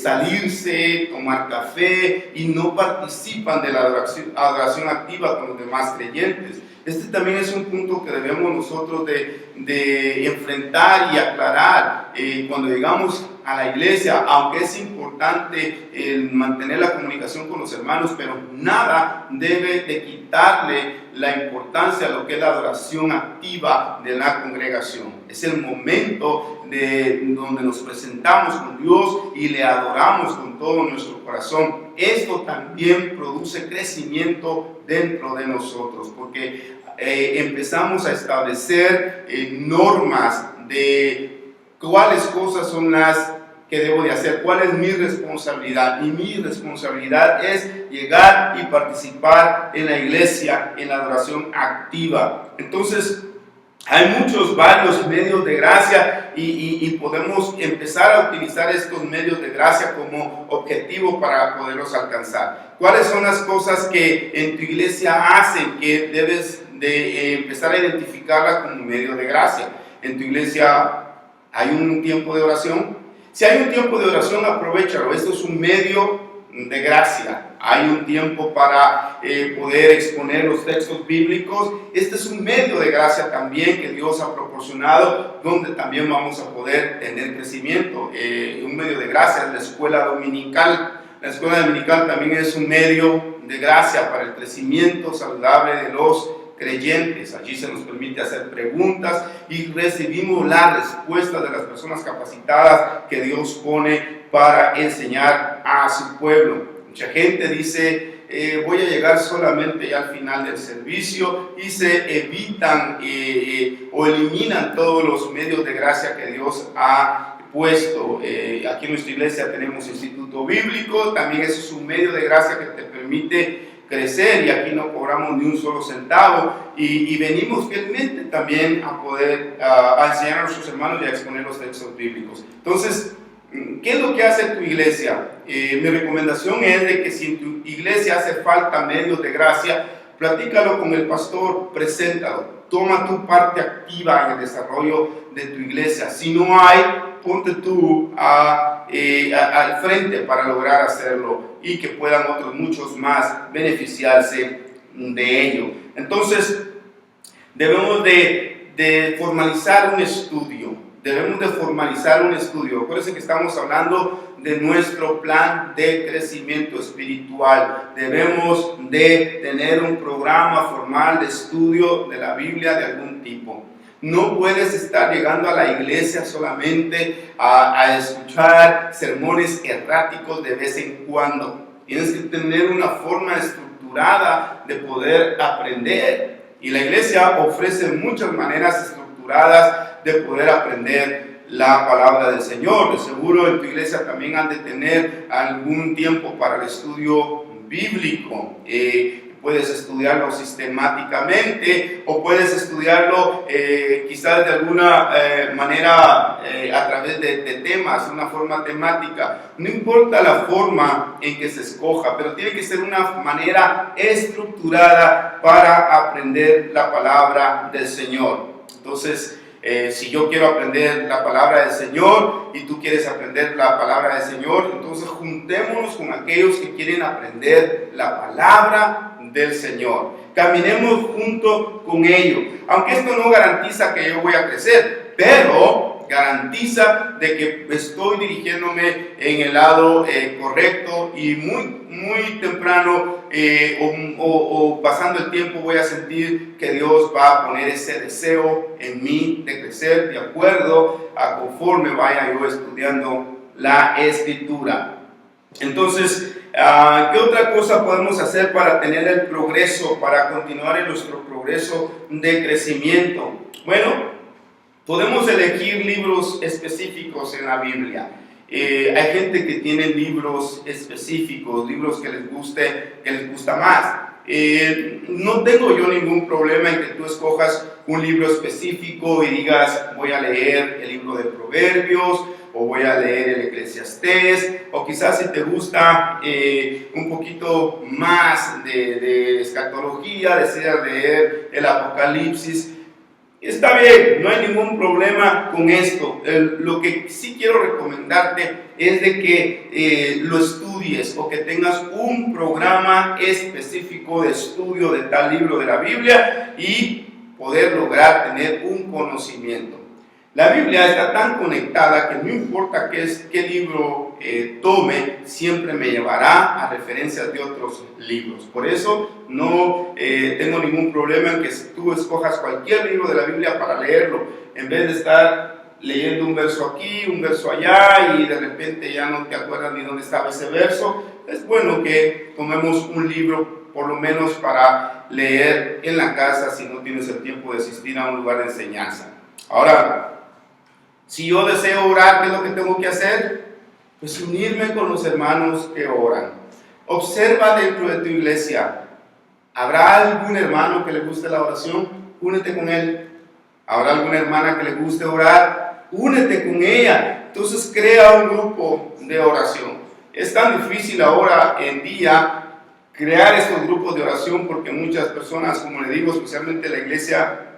salirse, tomar café y no participan de la adoración activa con los demás creyentes. Este también es un punto que debemos nosotros de enfrentar y aclarar cuando llegamos a la iglesia, aunque es importante mantener la comunicación con los hermanos, pero nada debe de quitarle la importancia a lo que es la adoración activa de la congregación. Es el momento donde nos presentamos con Dios y le adoramos con todo nuestro corazón. Esto también produce crecimiento dentro de nosotros, porque empezamos a establecer normas de cuáles cosas son las que debo de hacer, cuál es mi responsabilidad. Y mi responsabilidad es llegar y participar en la iglesia, en la adoración activa. Entonces, hay varios medios de gracia y podemos empezar a utilizar estos medios de gracia como objetivo para poderlos alcanzar. ¿Cuáles son las cosas que en tu iglesia hacen que debes de empezar a identificarla como medio de gracia? En tu iglesia hay un tiempo de oración. Si hay un tiempo de oración, aprovéchalo. Esto es un medio de gracia. Hay un tiempo para poder exponer los textos bíblicos. Este es un medio de gracia también que Dios ha proporcionado, donde también vamos a poder tener crecimiento. Un medio de gracia es la escuela dominical. La escuela dominical también es un medio de gracia para el crecimiento saludable de los creyentes. Allí se nos permite hacer preguntas y recibimos las respuestas de las personas capacitadas que Dios pone para enseñar a su pueblo. Mucha gente dice, voy a llegar solamente ya al final del servicio, y se evitan o eliminan todos los medios de gracia que Dios ha puesto. Aquí en nuestra iglesia tenemos instituto bíblico, también eso es un medio de gracia que te permite crecer, y aquí no cobramos ni un solo centavo, y venimos fielmente también a poder a enseñar a nuestros hermanos y a exponer los textos bíblicos. Entonces, ¿qué es lo que hace tu iglesia? Mi recomendación es de que si en tu iglesia hace falta medios de gracia, platícalo con el pastor, preséntalo, toma tu parte activa en el desarrollo de tu iglesia. Si no hay, ponte tú al frente para lograr hacerlo, y que puedan otros muchos más beneficiarse de ello. Entonces, debemos de formalizar un estudio. Debemos de formalizar un estudio. Acuérdense que estamos hablando de nuestro plan de crecimiento espiritual. Debemos de tener un programa formal de estudio de la Biblia de algún tipo. No puedes estar llegando a la iglesia solamente a escuchar sermones erráticos de vez en cuando. Tienes que tener una forma estructurada de poder aprender. Y la iglesia ofrece muchas maneras estructuradas de poder aprender la palabra del Señor. De seguro en tu iglesia también han de tener algún tiempo para el estudio bíblico. Puedes estudiarlo sistemáticamente, o puedes estudiarlo quizás de alguna manera a través de temas, una forma temática. No importa la forma en que se escoja, pero tiene que ser una manera estructurada para aprender la palabra del Señor. Entonces, si yo quiero aprender la palabra del Señor y tú quieres aprender la palabra del Señor, entonces juntémonos con aquellos que quieren aprender la palabra del Señor. Caminemos junto con ellos. Aunque esto no garantiza que yo voy a crecer, pero garantiza de que estoy dirigiéndome en el lado correcto, y muy temprano o pasando el tiempo voy a sentir que Dios va a poner ese deseo en mí de crecer de acuerdo a conforme vaya yo estudiando la Escritura. Entonces, ¿qué otra cosa podemos hacer para tener el progreso, para continuar en nuestro progreso de crecimiento? Bueno, podemos elegir libros específicos en la Biblia. Hay gente que tiene libros específicos, libros que les gusta más. No tengo yo ningún problema en que tú escojas un libro específico y digas, voy a leer el libro de Proverbios, o voy a leer el Eclesiastés, o quizás si te gusta un poquito más de escatología, decidas leer el Apocalipsis. Está bien, no hay ningún problema con esto. Lo que sí quiero recomendarte es de que lo estudies, o que tengas un programa específico de estudio de tal libro de la Biblia y poder lograr tener un conocimiento. La Biblia está tan conectada que no importa qué libro tome, siempre me llevará a referencias de otros libros. Por eso no tengo ningún problema en que tú escojas cualquier libro de la Biblia para leerlo, en vez de estar leyendo un verso aquí, un verso allá, y de repente ya no te acuerdas ni dónde estaba ese verso. Es bueno que tomemos un libro por lo menos para leer en la casa si no tienes el tiempo de asistir a un lugar de enseñanza. Ahora, si yo deseo orar, ¿qué es lo que tengo que hacer? Pues unirme con los hermanos que oran. Observa dentro de tu iglesia. ¿Habrá algún hermano que le guste la oración? Únete con él. ¿Habrá alguna hermana que le guste orar? Únete con ella. Entonces crea un grupo de oración. Es tan difícil ahora en día crear estos grupos de oración, porque muchas personas, como le digo, especialmente la iglesia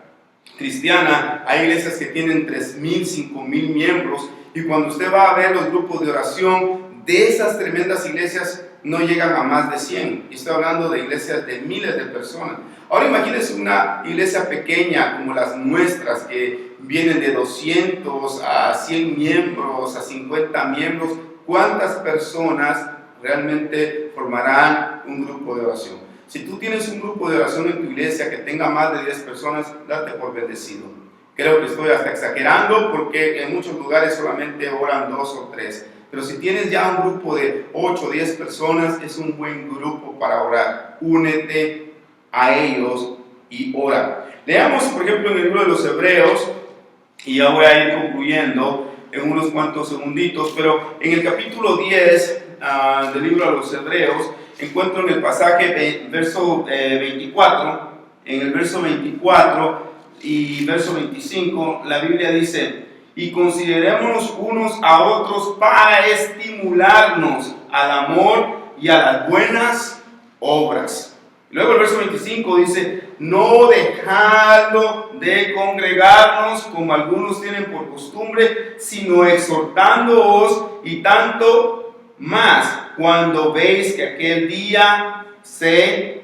cristiana, hay iglesias que tienen 3,000, 5,000 miembros, y cuando usted va a ver los grupos de oración de esas tremendas iglesias, no llegan a más de 100. Y estoy hablando de iglesias de miles de personas. Ahora imagínense una iglesia pequeña como las nuestras, que vienen de 200 a 100 miembros, a 50 miembros. ¿Cuántas personas realmente formarán un grupo de oración? Si tú tienes un grupo de oración en tu iglesia que tenga más de 10 personas, date por bendecido. Creo que estoy hasta exagerando, porque en muchos lugares solamente oran 2 o 3. Pero si tienes ya un grupo de 8 o 10 personas, es un buen grupo para orar. Únete a ellos y ora. Leamos, por ejemplo, en el libro de los Hebreos, y ya voy a ir concluyendo en unos cuantos segunditos, pero en el capítulo 10 del libro de los Hebreos, encuentro en el pasaje verso 24, en el verso 24 y verso 25, la Biblia dice: y considerémonos unos a otros para estimularnos al amor y a las buenas obras. Luego el verso 25 dice: no dejando de congregarnos como algunos tienen por costumbre, sino exhortándoos, y tanto más cuando veis que aquel día se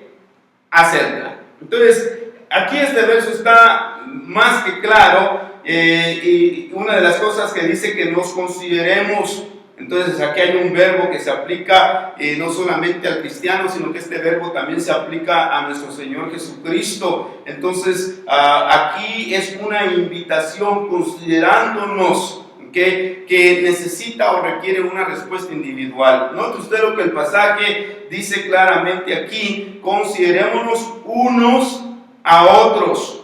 acerca. Entonces, aquí este verso está más que claro, y una de las cosas que dice que nos consideremos. Entonces aquí hay un verbo que se aplica no solamente al cristiano, sino que este verbo también se aplica a nuestro Señor Jesucristo. Entonces aquí es una invitación, considerándonos que necesita o requiere una respuesta individual. Note usted lo que el pasaje dice claramente aquí: considerémonos unos a otros.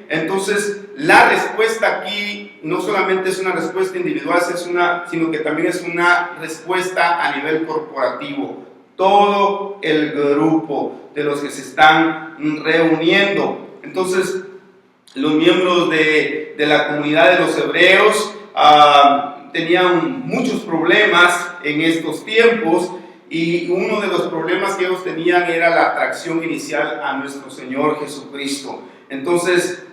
Entonces la respuesta aquí no solamente es una respuesta individual, sino que también es una respuesta a nivel corporativo. Todo el grupo de los que se están reuniendo. Entonces, los miembros de la comunidad de los hebreos tenían muchos problemas en estos tiempos, y uno de los problemas que ellos tenían era la atracción inicial a nuestro Señor Jesucristo. Entonces,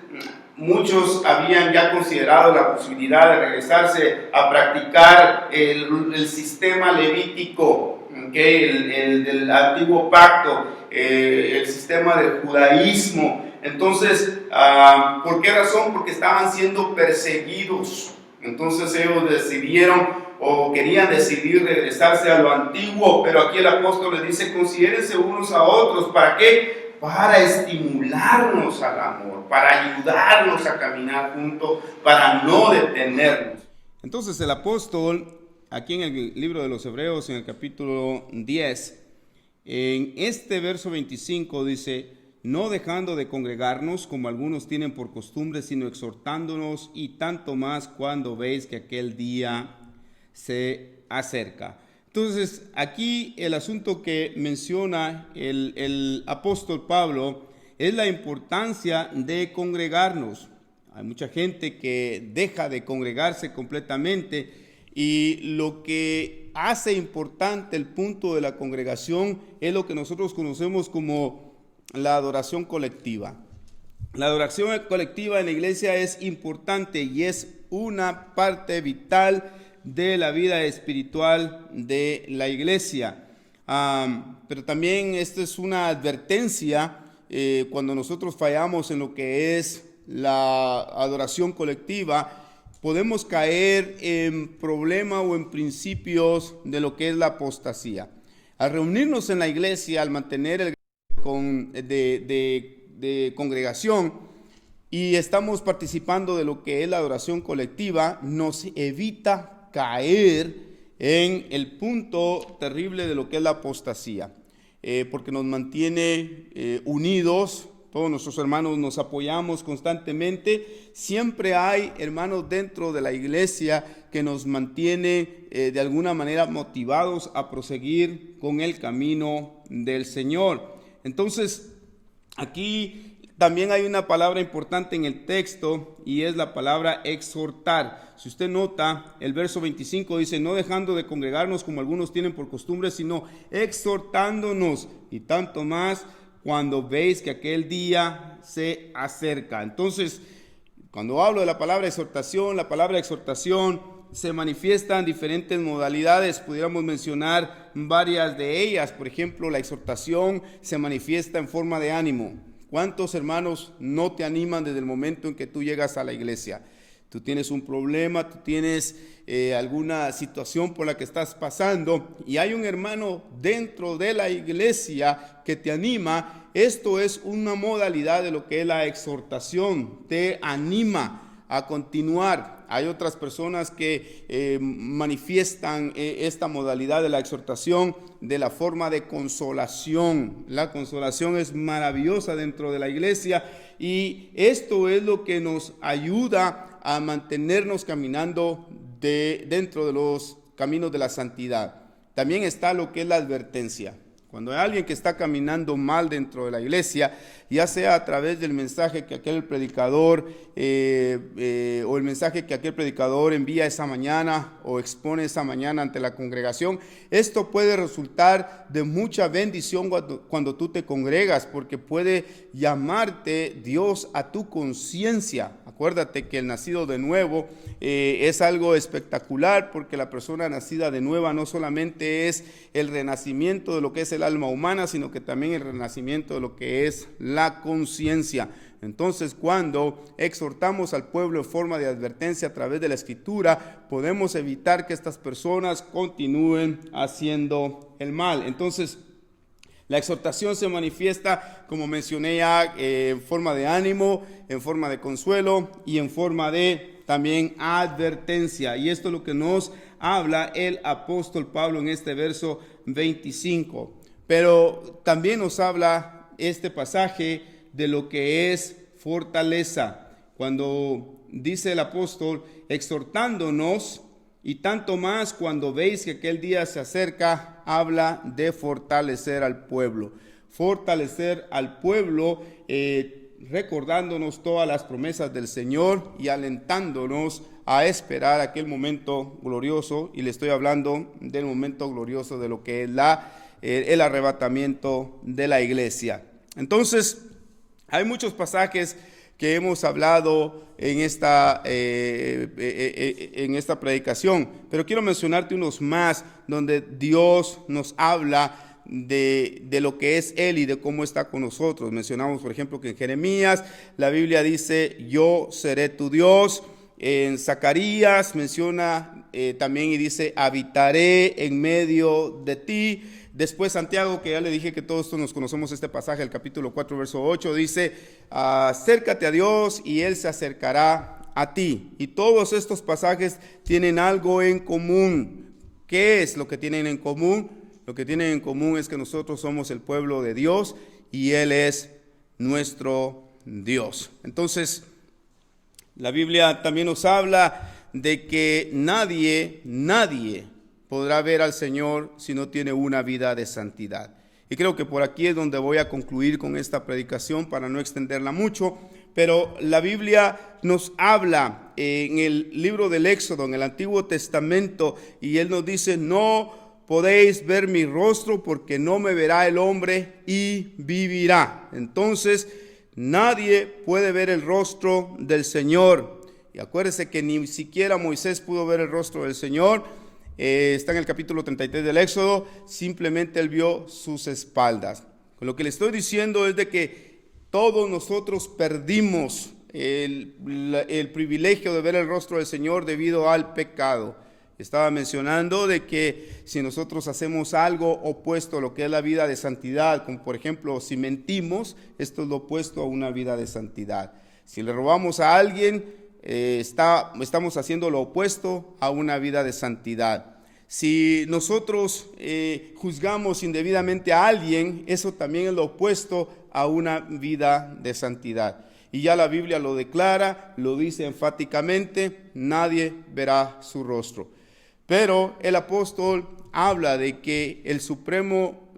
muchos habían ya considerado la posibilidad de regresarse a practicar el sistema levítico, el del antiguo pacto, el sistema del judaísmo. Entonces, ¿por qué razón? Porque estaban siendo perseguidos. Entonces ellos decidieron, o querían decidir, regresarse a lo antiguo. Pero aquí el apóstol les dice: considérense unos a otros. ¿Para qué? Para estimularnos al amor, para ayudarnos a caminar juntos, para no detenernos. Entonces el apóstol, aquí en el libro de los Hebreos, en el capítulo 10, en este verso 25 dice: no dejando de congregarnos como algunos tienen por costumbre, sino exhortándonos, y tanto más cuando veis que aquel día se acerca. Entonces, aquí el asunto que menciona el apóstol Pablo es la importancia de congregarnos. Hay mucha gente que deja de congregarse completamente, y lo que hace importante el punto de la congregación es lo que nosotros conocemos como la adoración colectiva. La adoración colectiva en la iglesia es importante y es una parte vital de la vida espiritual de la iglesia. Pero también esto es una advertencia cuando nosotros fallamos en lo que es la adoración colectiva. Podemos caer en problemas o en principios de lo que es la apostasía. Al reunirnos en la iglesia, al mantener el de congregación, y estamos participando de lo que es la adoración colectiva, nos evita caer en el punto terrible de lo que es la apostasía, porque nos mantiene unidos. Todos nuestros hermanos nos apoyamos constantemente. Siempre hay hermanos dentro de la iglesia que nos mantiene de alguna manera motivados a proseguir con el camino del Señor. Entonces, aquí también hay una palabra importante en el texto, y es la palabra exhortar. Si usted nota, el verso 25 dice: no dejando de congregarnos como algunos tienen por costumbre, sino exhortándonos, y tanto más cuando veis que aquel día se acerca. Entonces, cuando hablo de la palabra exhortación se manifiesta en diferentes modalidades. Pudiéramos mencionar varias de ellas. Por ejemplo, la exhortación se manifiesta en forma de ánimo. ¿Cuántos hermanos no te animan desde el momento en que tú llegas a la iglesia? Tú tienes un problema, tú tienes alguna situación por la que estás pasando y hay un hermano dentro de la iglesia que te anima. Esto es una modalidad de lo que es la exhortación, te anima a continuar. Hay otras personas que manifiestan esta modalidad de la exhortación de la forma de consolación. La consolación es maravillosa dentro de la iglesia y esto es lo que nos ayuda a mantenernos caminando dentro de los caminos de la santidad. También está lo que es la advertencia. Cuando hay alguien que está caminando mal dentro de la iglesia, ya sea a través del mensaje que aquel predicador o el mensaje que aquel predicador envía esa mañana o expone esa mañana ante la congregación, esto puede resultar de mucha bendición cuando tú te congregas, porque puede llamarte Dios a tu conciencia. Acuérdate que el nacido de nuevo es algo espectacular, porque la persona nacida de nueva no solamente es el renacimiento de lo que es el alma humana, sino que también el renacimiento de lo que es la conciencia. Entonces, cuando exhortamos al pueblo en forma de advertencia a través de la Escritura, podemos evitar que estas personas continúen haciendo el mal. Entonces, la exhortación se manifiesta, como mencioné ya, en forma de ánimo, en forma de consuelo y en forma de también advertencia. Y esto es lo que nos habla el apóstol Pablo en este verso 25. Pero también nos habla este pasaje de lo que es fortaleza. Cuando dice el apóstol, exhortándonos, y tanto más cuando veis que aquel día se acerca, habla de fortalecer al pueblo. Fortalecer al pueblo, recordándonos todas las promesas del Señor y alentándonos a esperar aquel momento glorioso. Y le estoy hablando del momento glorioso de lo que es el arrebatamiento de la iglesia. Entonces, hay muchos pasajes que hemos hablado en esta predicación, pero quiero mencionarte unos más donde Dios nos habla de lo que es Él y de cómo está con nosotros. Mencionamos, por ejemplo, que en Jeremías la Biblia dice, yo seré tu Dios. En Zacarías menciona también y dice, habitaré en medio de ti. Después Santiago, que ya le dije que todos nos conocemos este pasaje, el capítulo 4, verso 8, dice, acércate a Dios y Él se acercará a ti. Y todos estos pasajes tienen algo en común. ¿Qué es lo que tienen en común? Lo que tienen en común es que nosotros somos el pueblo de Dios y Él es nuestro Dios. Entonces, la Biblia también nos habla de que nadie podrá ver al Señor si no tiene una vida de santidad. Y creo que por aquí es donde voy a concluir con esta predicación para no extenderla mucho, pero la Biblia nos habla en el libro del Éxodo, en el Antiguo Testamento, y Él nos dice, no podéis ver mi rostro porque no me verá el hombre y vivirá. Entonces, nadie puede ver el rostro del Señor. Y acuérdese que ni siquiera Moisés pudo ver el rostro del Señor. Está en el capítulo 33 del Éxodo, simplemente él vio sus espaldas. Lo que le estoy diciendo es de que todos nosotros perdimos el privilegio de ver el rostro del Señor debido al pecado. Estaba mencionando de que si nosotros hacemos algo opuesto a lo que es la vida de santidad, como por ejemplo si mentimos, esto es lo opuesto a una vida de santidad. Si le robamos a alguien, estamos haciendo lo opuesto a una vida de santidad. Si nosotros juzgamos indebidamente a alguien, eso también es lo opuesto a una vida de santidad. Y ya la Biblia lo declara, lo dice enfáticamente, nadie verá su rostro. Pero el apóstol habla de que el supremo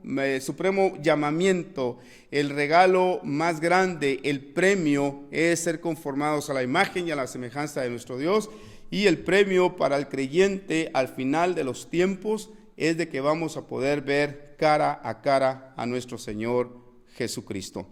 llamamiento, el regalo más grande, el premio es ser conformados a la imagen y a la semejanza de nuestro Dios, y el premio para el creyente al final de los tiempos es de que vamos a poder ver cara a nuestro Señor Jesucristo.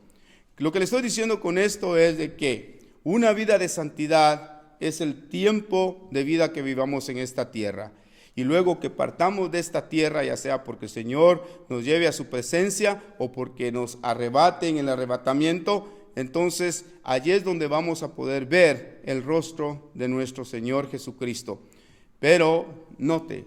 Lo que le estoy diciendo con esto es de que una vida de santidad es el tiempo de vida que vivamos en esta tierra. Y luego que partamos de esta tierra, ya sea porque el Señor nos lleve a su presencia o porque nos arrebate en el arrebatamiento, entonces allí es donde vamos a poder ver el rostro de nuestro Señor Jesucristo. Pero note,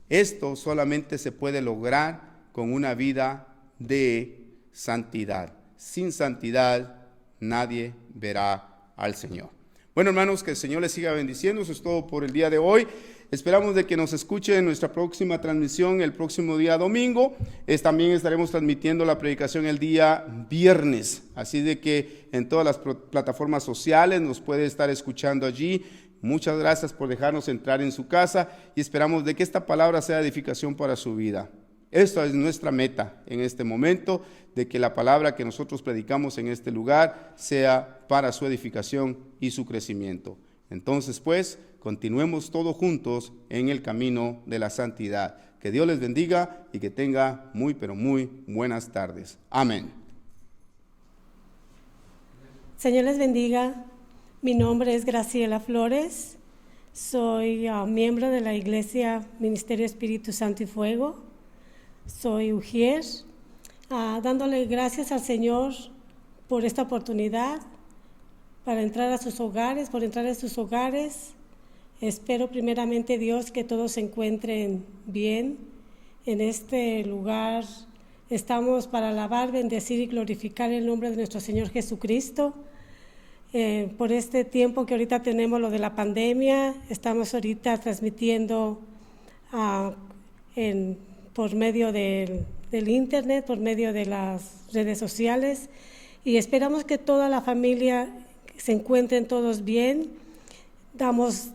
esto solamente se puede lograr con una vida de santidad. Sin santidad nadie verá al Señor. Bueno, hermanos, que el Señor les siga bendiciendo. Eso es todo por el día de hoy. Esperamos de que nos escuche en nuestra próxima transmisión el próximo día domingo. También estaremos transmitiendo la predicación el día viernes. Así de que en todas las plataformas sociales nos puede estar escuchando allí. Muchas gracias por dejarnos entrar en su casa y esperamos de que esta palabra sea edificación para su vida. Esta es nuestra meta en este momento, de que la palabra que nosotros predicamos en este lugar sea para su edificación y su crecimiento. Entonces, pues, continuemos todos juntos en el camino de la santidad. Que Dios les bendiga y que tenga muy, pero muy buenas tardes. Amén. Señor les bendiga. Mi nombre es Graciela Flores. Soy miembro de la Iglesia Ministerio Espíritu Santo y Fuego. Soy ujier, dándole gracias al Señor por esta oportunidad para entrar a sus hogares, por entrar a sus hogares. Espero primeramente, Dios, que todos se encuentren bien en este lugar. Estamos para alabar, bendecir y glorificar el nombre de nuestro Señor Jesucristo. Por este tiempo que ahorita tenemos lo de la pandemia, estamos ahorita transmitiendo por medio del internet, por medio de las redes sociales, y esperamos que toda la familia se encuentren todos bien. Damos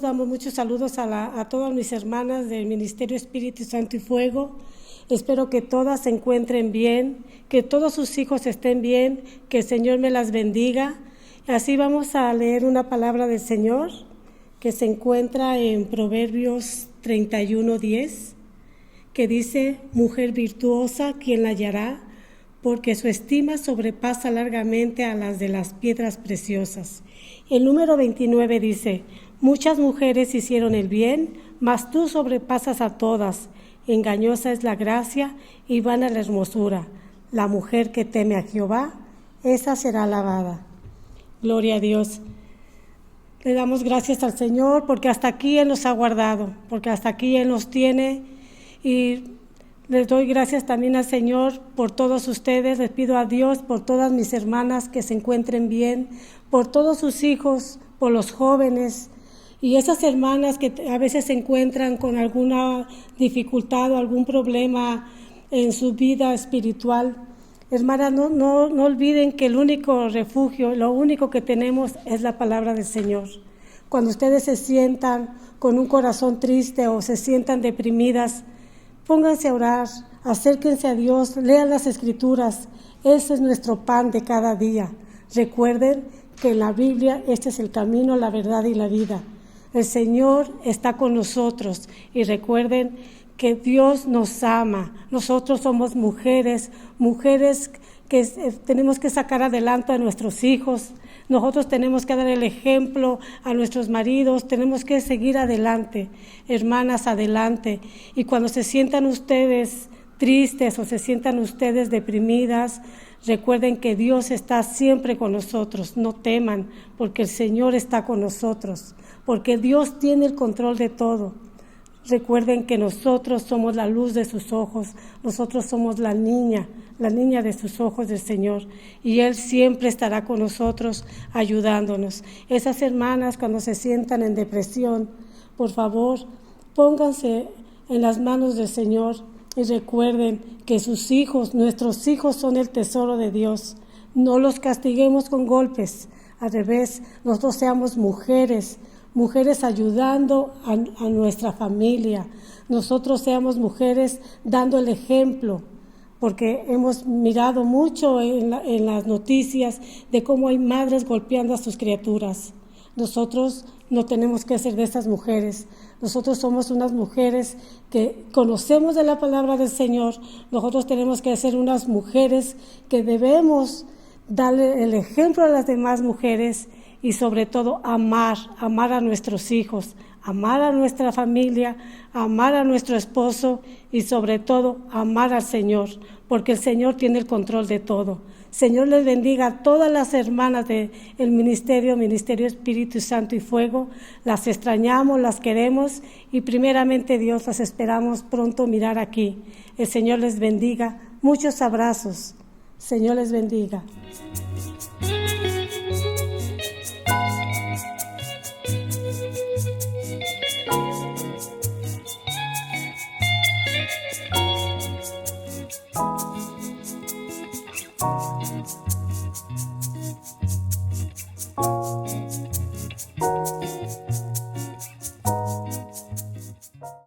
damos muchos saludos a todas mis hermanas del Ministerio Espíritu Santo y Fuego. Espero que todas se encuentren bien, que todos sus hijos estén bien, que el Señor me las bendiga. Así vamos a leer una palabra del Señor que se encuentra en Proverbios 31:10, que dice: mujer virtuosa, ¿quién la hallará? Porque su estima sobrepasa largamente a las de las piedras preciosas. El número 29 dice: muchas mujeres hicieron el bien, mas tú sobrepasas a todas. Engañosa es la gracia y vana la hermosura. La mujer que teme a Jehová, esa será alabada. Gloria a Dios. Le damos gracias al Señor porque hasta aquí Él nos ha guardado, porque hasta aquí Él nos tiene, y les doy gracias también al Señor por todos ustedes. Les pido a Dios por todas mis hermanas que se encuentren bien, por todos sus hijos, por los jóvenes y esas hermanas que a veces se encuentran con alguna dificultad o algún problema en su vida espiritual. Hermanas, no olviden que el único refugio, lo único que tenemos es la palabra del Señor. Cuando ustedes se sientan con un corazón triste o se sientan deprimidas, pónganse a orar, acérquense a Dios, lean las Escrituras. Ese es nuestro pan de cada día. Recuerden que en la Biblia este es el camino, la verdad y la vida. El Señor está con nosotros y recuerden que Dios nos ama. Nosotros somos mujeres que tenemos que sacar adelante a nuestros hijos. Nosotros tenemos que dar el ejemplo a nuestros maridos, tenemos que seguir adelante, hermanas, adelante. Y cuando se sientan ustedes tristes o se sientan ustedes deprimidas, recuerden que Dios está siempre con nosotros. No teman, porque el Señor está con nosotros, porque Dios tiene el control de todo. Recuerden que nosotros somos la luz de sus ojos, nosotros somos la niña de sus ojos del Señor, y Él siempre estará con nosotros ayudándonos. Esas hermanas, cuando se sientan en depresión, por favor, pónganse en las manos del Señor y recuerden que sus hijos, nuestros hijos, son el tesoro de Dios. No los castiguemos con golpes, al revés, nosotros seamos mujeres ayudando a nuestra familia. Nosotros seamos mujeres dando el ejemplo, porque hemos mirado mucho en las noticias de cómo hay madres golpeando a sus criaturas. Nosotros no tenemos que ser de esas mujeres. Nosotros somos unas mujeres que conocemos de la palabra del Señor. Nosotros tenemos que ser unas mujeres que debemos darle el ejemplo a las demás mujeres y sobre todo amar a nuestros hijos, amar a nuestra familia, amar a nuestro esposo y sobre todo amar al Señor, porque el Señor tiene el control de todo. Señor les bendiga a todas las hermanas del Ministerio Espíritu Santo y Fuego. Las extrañamos, las queremos y primeramente Dios las esperamos pronto mirar aquí. El Señor les bendiga. Muchos abrazos. Señor les bendiga.